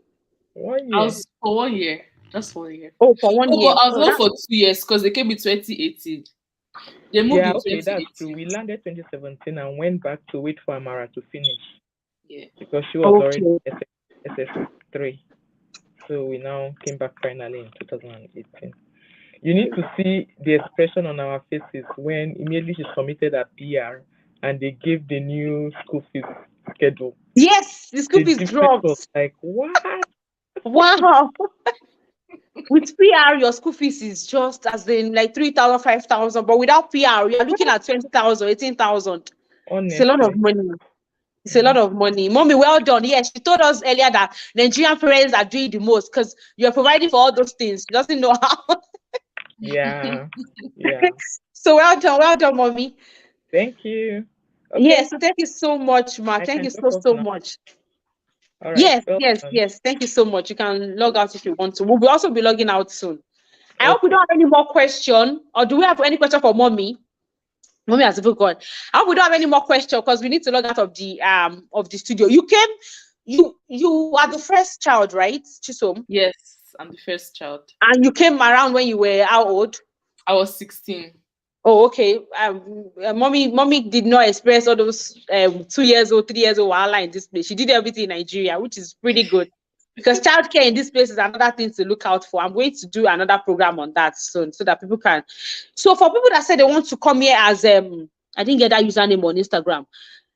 1 year. was for 1 year, just 1 year. Oh, for 1 year. But I was Oh, alone that's for 2 years because they came in 2018. They moved Yeah, in okay, that's true. 2018. We landed 2017 and went back to wait for Amara to finish Yeah. because she was already okay. SS3. So we now came back finally in 2018. You need to see the expression on our faces when immediately she submitted her PR and they gave the new school fees schedule. Yes, the school The fees difference dropped. was like, what? Wow. With PR, your school fees is just as in like 3,000, 5,000. But without PR, you are looking at 20,000, 18,000. It's a lot of Honestly. money. It's a Mm. lot of money. Mommy, well done. Yes, she told us earlier that Nigerian parents are doing the most because you're providing for all those things. She doesn't know how. Yeah, yeah. So well done, mommy. Thank you. Yes, Okay, so thank you so much, Ma. I Thank can you drop so, off so now. much. All right, Yes, well yes, done. yes. Thank you so much. You can log out if you want to. We'll also be logging out soon. I hope we Okay. don't have any more question. Or do we have any question for mommy? Mommy has even gone. I hope we don't have any more question because we need to log out of the studio. You are the first child, right, Chisom? Yes, I'm the first child. And you came around when you were how old? I was 16. Oh, okay. Mommy did not experience all those 2 years old, 3 years old wahala in this place. She did everything in Nigeria, which is pretty good. Because childcare in this place is another thing to look out for. I'm going to do another program on that soon so that people can. So for people that say they want to come here as I didn't get that username on Instagram.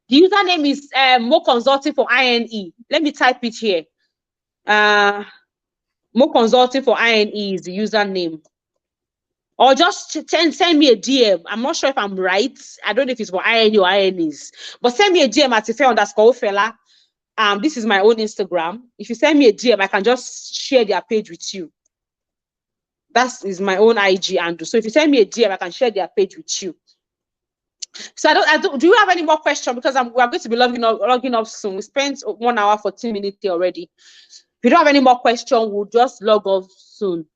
The username is More Consulting for INE. Let me type it here. Uh, More Consulting for INE is the username. Or just send me a DM. I'm not sure if I'm right. I don't know if it's for INE or INEs. But send me a DM at Ife_Ofela. This is my own Instagram. If you send me a DM, I can just share their page with you. That is my own IG handle. So if you send me a DM, I can share their page with you. So I don't. Do you have any more questions? Because we're going to be logging off soon. We spent 1 hour 14 minutes here already. If you don't have any more questions, we'll just log off soon.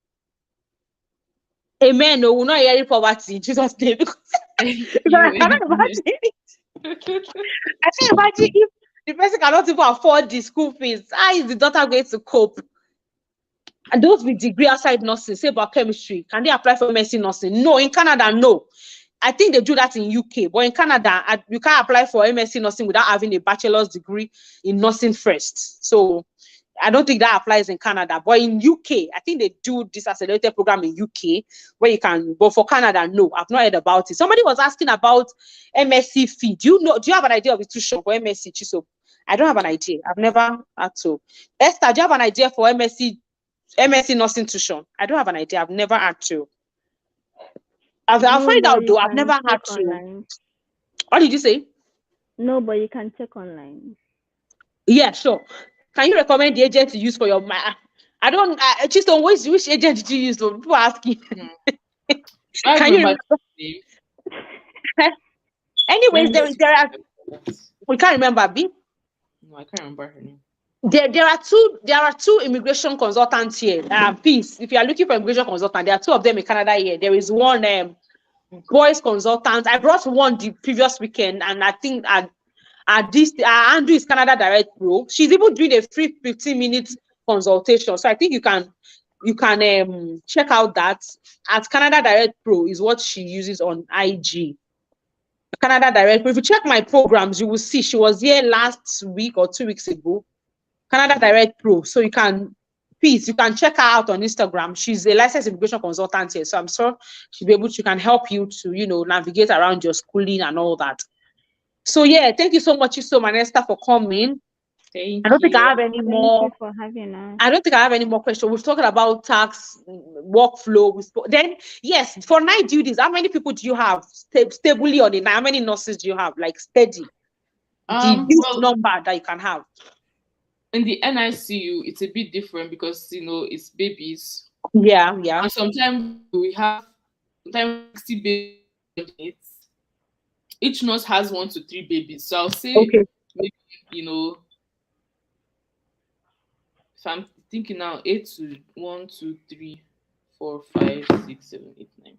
Amen. No, we're not hearing poverty in Jesus' name. Because I cannot imagine. I can't imagine if the person cannot even afford the school fees. How is the daughter going to cope? And those with degree outside nursing, say about chemistry, can they apply for MSc nursing? No, in Canada, no. I think they do that in UK, but in Canada, you can't apply for MSc nursing without having a bachelor's degree in nursing first. So I don't think that applies in Canada, but in UK, I think they do this accelerated program in UK where you can. But for Canada, no, I've not heard about it. Somebody was asking about MSc fee. Do you have an idea of the tuition for MSc, Chiso? I don't have an idea. I've never had to. Esther, do you have an idea for MSc nursing tuition? I don't have an idea. I've never had to. I'll No, find but out you though. I've can never had check to. online. What did you say? No, but you can check online. Yeah, sure. Can you recommend the agent to use for your? I don't. Just on which agent did you use? Though people are asking. I Can you remember remember? the name. Let Anyways, me see. there are. We can't remember. B. No, I can't remember her name. There are two immigration consultants here. Peace. If you are looking for immigration consultant, there are two of them in Canada here. There is one boys consultant. I brought one the previous weekend, and I think at this Andrew is Canada Direct Pro. She's even doing a free 15-minute consultation. So I think you can check out that at Canada Direct Pro is what she uses on IG. Canada Direct Pro. If you check my programs, you will see she was here last week or 2 weeks ago. Canada Direct Pro. So you can check her out on Instagram. She's a licensed immigration consultant here. So I'm sure she can help you to, navigate around your schooling and all that. So yeah, thank you so much, Iso and Esther, for coming. I Thank don't think I you. have any Thank more. you for having us. I don't think I have any more questions. We've talked about tax workflow. Then yes, for night duties, how many people do you have stably on the night? How many nurses do you have? Like steady, the Well, number that you can have. in the NICU, it's a bit different because it's babies, Yeah. and sometimes we have sometimes 60 babies. Each nurse has 1 to 3 babies. So I'll say Okay. maybe if I'm thinking now, 8 to 1, 2, 3, 4, 5, 6, 7, 8, 9.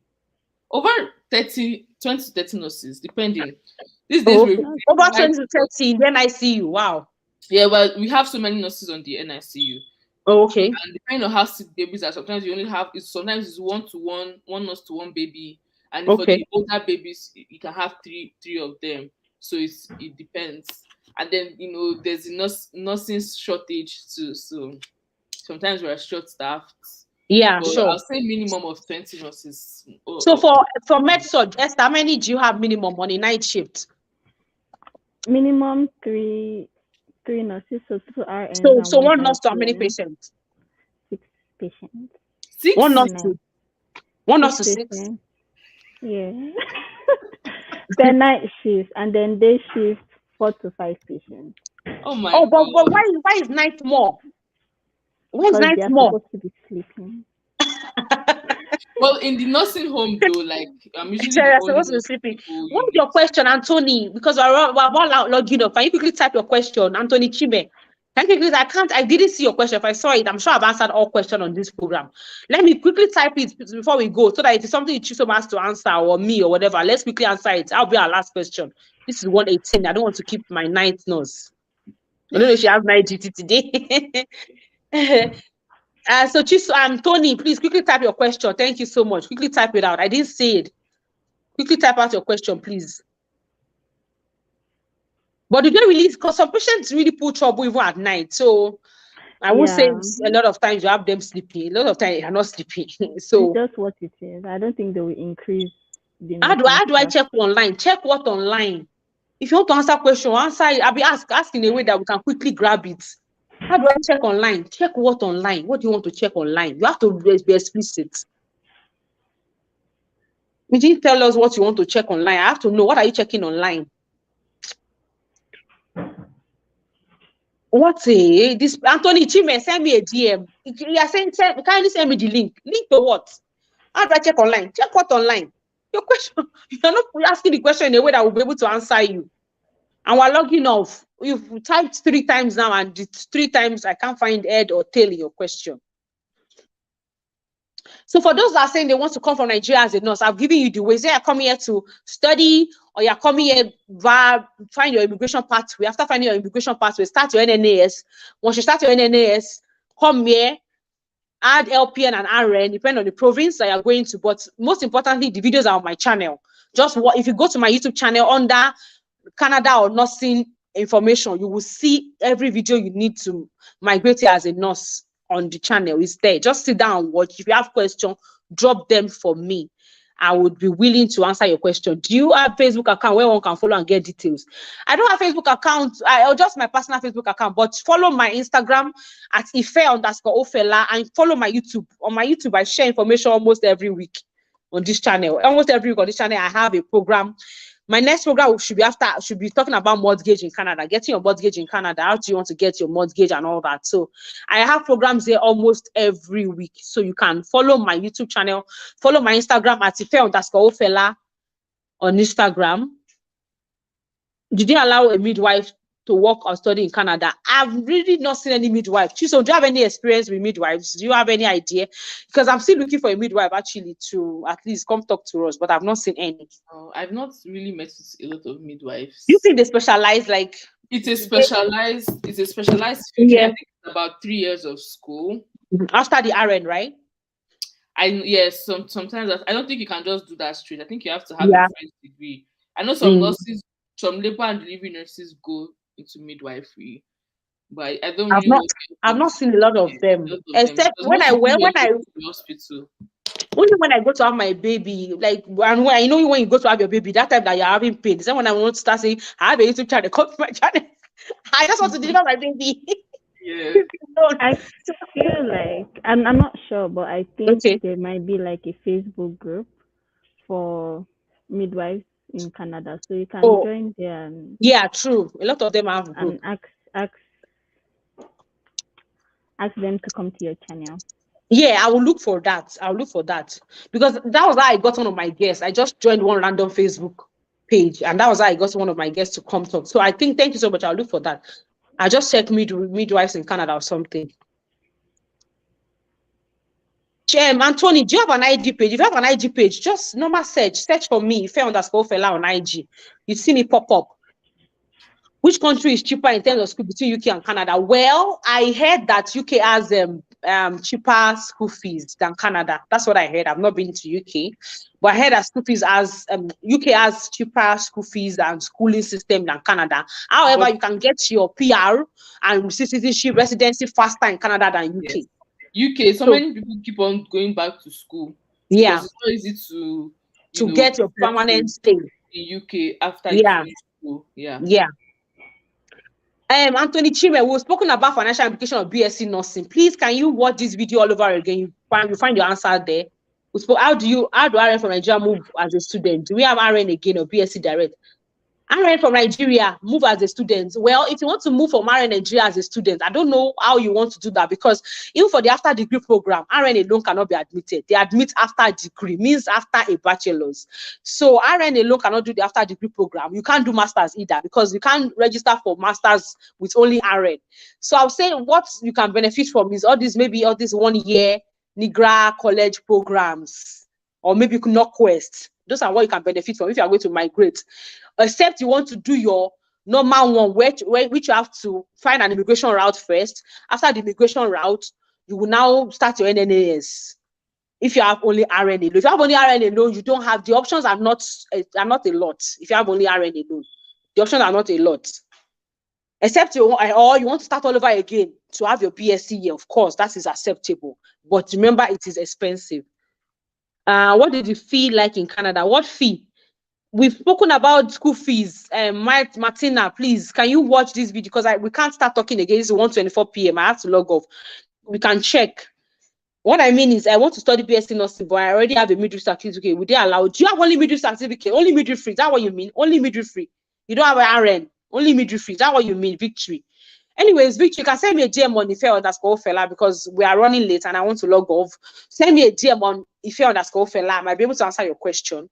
Over 20 to 30 nurses, depending. These days, Oh, we okay. That's Over nice. 20 to 30, then I see you. Wow. yeah, well, we have so many nurses on the NICU. Oh, okay. And depending on how sick babies are, sometimes you only have sometimes it's 1 to 1, one nurse to one baby, and for Okay. the older babies, you can have three of them. So it depends. And then there's a nursing shortage too. So sometimes we're short staffed. Yeah, But sure. I'll say minimum of 20 nurses. So for med-surg, Esther, how many do you have minimum on a night shift? Minimum three nurses, so 2 RNs So and one one nurse to how many LPN, patients? 6 patients. One Six? nurse No, to one nurse six to six. patients. Yeah. Per night shift, and then day shift 4 to 5 patients. Oh my Oh, but god. why is night more? Why is Because night they are more? supposed to be sleeping. Well, in the nursing home though, like I'm usually Sorry, the I'm only supposed to be nursing sleeping. people What's unit. your question, Anthony? Because we're all logging up. Can you quickly type your question, Anthony Chibe? Can you quickly? I didn't see your question. If I saw it, I'm sure I've answered all questions on this program. Let me quickly type it before we go, so that if it's something Chisom has to answer or me or whatever, let's quickly answer it. That'll be our last question. This is 118. I don't want to keep my night nurse. I don't know if she has night duty today. So Tony, please quickly type your question. Thank you so much. Quickly type it out. I didn't see it. Quickly type out your question, please. But you don't really, because some patients really put trouble even at night. So I would say Yeah, a lot of times you have them sleeping. A lot of times you're not sleeping. it's So just what it is. I don't think they will increase the how nursing do I staff. check online? Check what online? If you want to answer question, answer it. I'll be ask in a way that we can quickly grab it. How do I check online? Check what online? What do you want to check online? You have to be explicit. You didn't tell us what you want to check online. I have to know, what are you checking online? This Anthony Chime, send me a DM. You are saying, kindly send me the link. Link to what? How do I check online? Check what online? Your question, you're not asking the question in a way that will be able to answer you. And we're logging off. You've typed 3 times now, and it's 3 times I can't find head or tail in your question. So for those that are saying they want to come from Nigeria as a nurse, I've given you the ways. You're coming here to study, or you're coming here via find your immigration pathway. After finding your immigration pathway, start your NNAS. Once you start your NNAS, come here, add LPN and RN, depending on the province that you're going to. But most importantly, the videos are on my channel. If you go to my YouTube channel under Canada or nursing information, you will see every video you need to migrate here as a nurse on the channel. Is there. Just sit down and watch. If you have questions, drop them for me. I would be willing to answer your question. Do you have Facebook account where one can follow and get details? I don't have Facebook account. I just my personal Facebook account, but follow my Instagram at Ife_Ofela and follow my YouTube. On my YouTube, I share information almost every week on this channel. Almost every week on this channel, I have a program. My next program should be talking about mortgage in Canada, getting your mortgage in Canada. How do you want to get your mortgage and all that? So I have programs there almost every week. So you can follow my YouTube channel, follow my Instagram at Ife_Ofela on Instagram. Did you allow a midwife to work or study in Canada? I've really not seen any midwife. So do you have any experience with midwives? Do you have any idea? Because I'm still looking for a midwife actually to at least come talk to us, but I've not seen any. I've not really met with a lot of You midwives. think they specialize like? It's a specialized field. Yeah. I think it's about 3 years of school. After the RN, right? Sometimes I don't think you can just do that straight. I think you have to have Yeah. a first degree. I know some nurses, some labor and delivery nurses go into midwifery, but I don't really know. I've not seen a lot of them. Except because when most I people went, were going to the hospital. only when I go to have my baby, like, and when you go to have your baby, that time that you're having pain, is when I want to start saying, I have a YouTube channel, come to my channel. I just want to deliver my baby. Yeah. I feel like I'm not sure, but I think Okay. there might be like a Facebook group for midwives in Canada, so you can Oh, join there and yeah, true. A lot of them have a group. ask them to come to your channel. Yeah, I will look for that. I'll look for that. Because that was how I got one of my guests. I just joined one random Facebook page, and that was how I got one of my guests to come talk. So I think, thank you so much. I'll look for that. I just check midwives in Canada or something. Anthony, do you have an IG page? If you have an IG page, just normal search for me, Fair_Fela on IG. You see me pop up. Which country is cheaper in terms of school between UK and Canada? Well, I heard that UK has cheaper school fees than Canada. That's what I heard. I've not been to UK, but I heard that school fees UK has cheaper school fees and schooling system than Canada. However, But- you can get your PR and citizenship residency faster in Canada than UK. Yes. UK, so many people keep on going back to school. Yeah, Because it's not easy to get your permanent stay in UK after you finish school. Yeah. Yeah. Anthony Chime, we've spoken about financial implication of BSc nursing. Please, can you watch this video all over again? You find your answer there. How do RN from Nigeria move as a student? Do we have RN again or BSc direct? RN from Nigeria move as a student. Well, if you want to move from RN Nigeria as a student, I don't know how you want to do that, because even for the after degree program, RN alone cannot be admitted. They admit after degree, means after a bachelor's. So RN alone cannot do the after degree program. You can't do masters either, because you can't register for masters with only RN. So I'll say what you can benefit from is all this 1 year Nigra college programs, or maybe Northwest. Those are what you can benefit from if you are going to migrate. Except you want to do your normal one, which you have to find an immigration route first. After the immigration route, you will now start your NNAS. If you have only RN alone, if you have only RN alone, you don't have the options are not a lot. If you have only RN alone, the options are not a lot. Except you want to start all over again to have your BSc year, of course, that is acceptable. But remember, it is expensive. What did you feel like in Canada? What fee? We've spoken about school fees. Martina, please, can you watch this video? Because we can't start talking again. It's 1:24 p.m. I have to log off. We can check. What I mean is, I want to study BSc nursing, but I already have a midwifery certificate. Would they allow? Do you have only midwifery certificate? Only midwifery? Is that what you mean? Only midwifery? You don't have an RN? Only midwifery? Is that what you mean? Victory. Anyways, Victory, you can send me a DM on Ife_Fela, because we are running late and I want to log off. Send me a DM on Ife_Fela. I might be able to answer your question.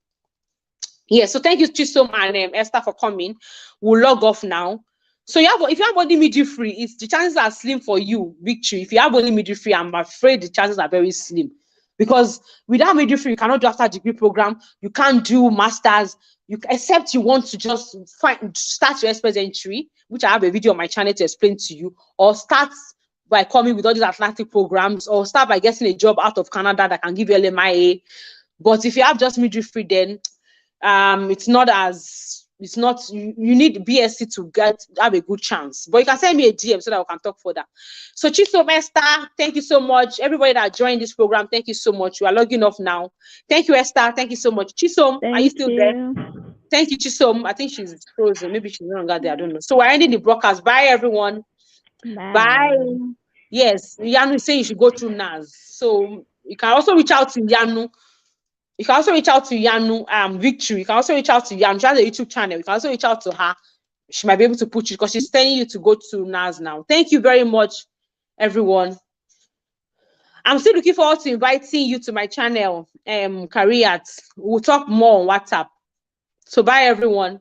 Yeah, so thank you, Chisom and Esther, for coming. We'll log off now. So if you have only midwifery, the chances are slim for you, Victory. If you have only midwifery, I'm afraid the chances are very slim. Because without midwifery, you cannot do after degree program, you can't do masters, except you want to just start your express entry, which I have a video on my channel to explain to you, or start by coming with all these Atlantic programs, or start by getting a job out of Canada that can give you LMIA. But if you have just midwifery, then you need BSc to have a good chance. But you can send me a DM so that we can talk further. So Chisom, Esther, thank you so much. Everybody that joined this program, thank you so much. We are logging off now. Thank you, Esther. Thank you so much. Chisom, are you still there? Thank you, Chisom. I think she's frozen. Maybe she's no longer there. I don't know. So we're ending the broadcast. Bye, everyone. Bye. Yes, Yanu is saying you should go through NAS. So you can also reach out to Yanu. You can also reach out to Yanu, Victory. You can also reach out to Yanu. She has a YouTube channel. You can also reach out to her. She might be able to put you, because she's telling you to go to NAS now. Thank you very much, everyone. I'm still looking forward to inviting you to my channel, Careers. We'll talk more on WhatsApp. So bye, everyone.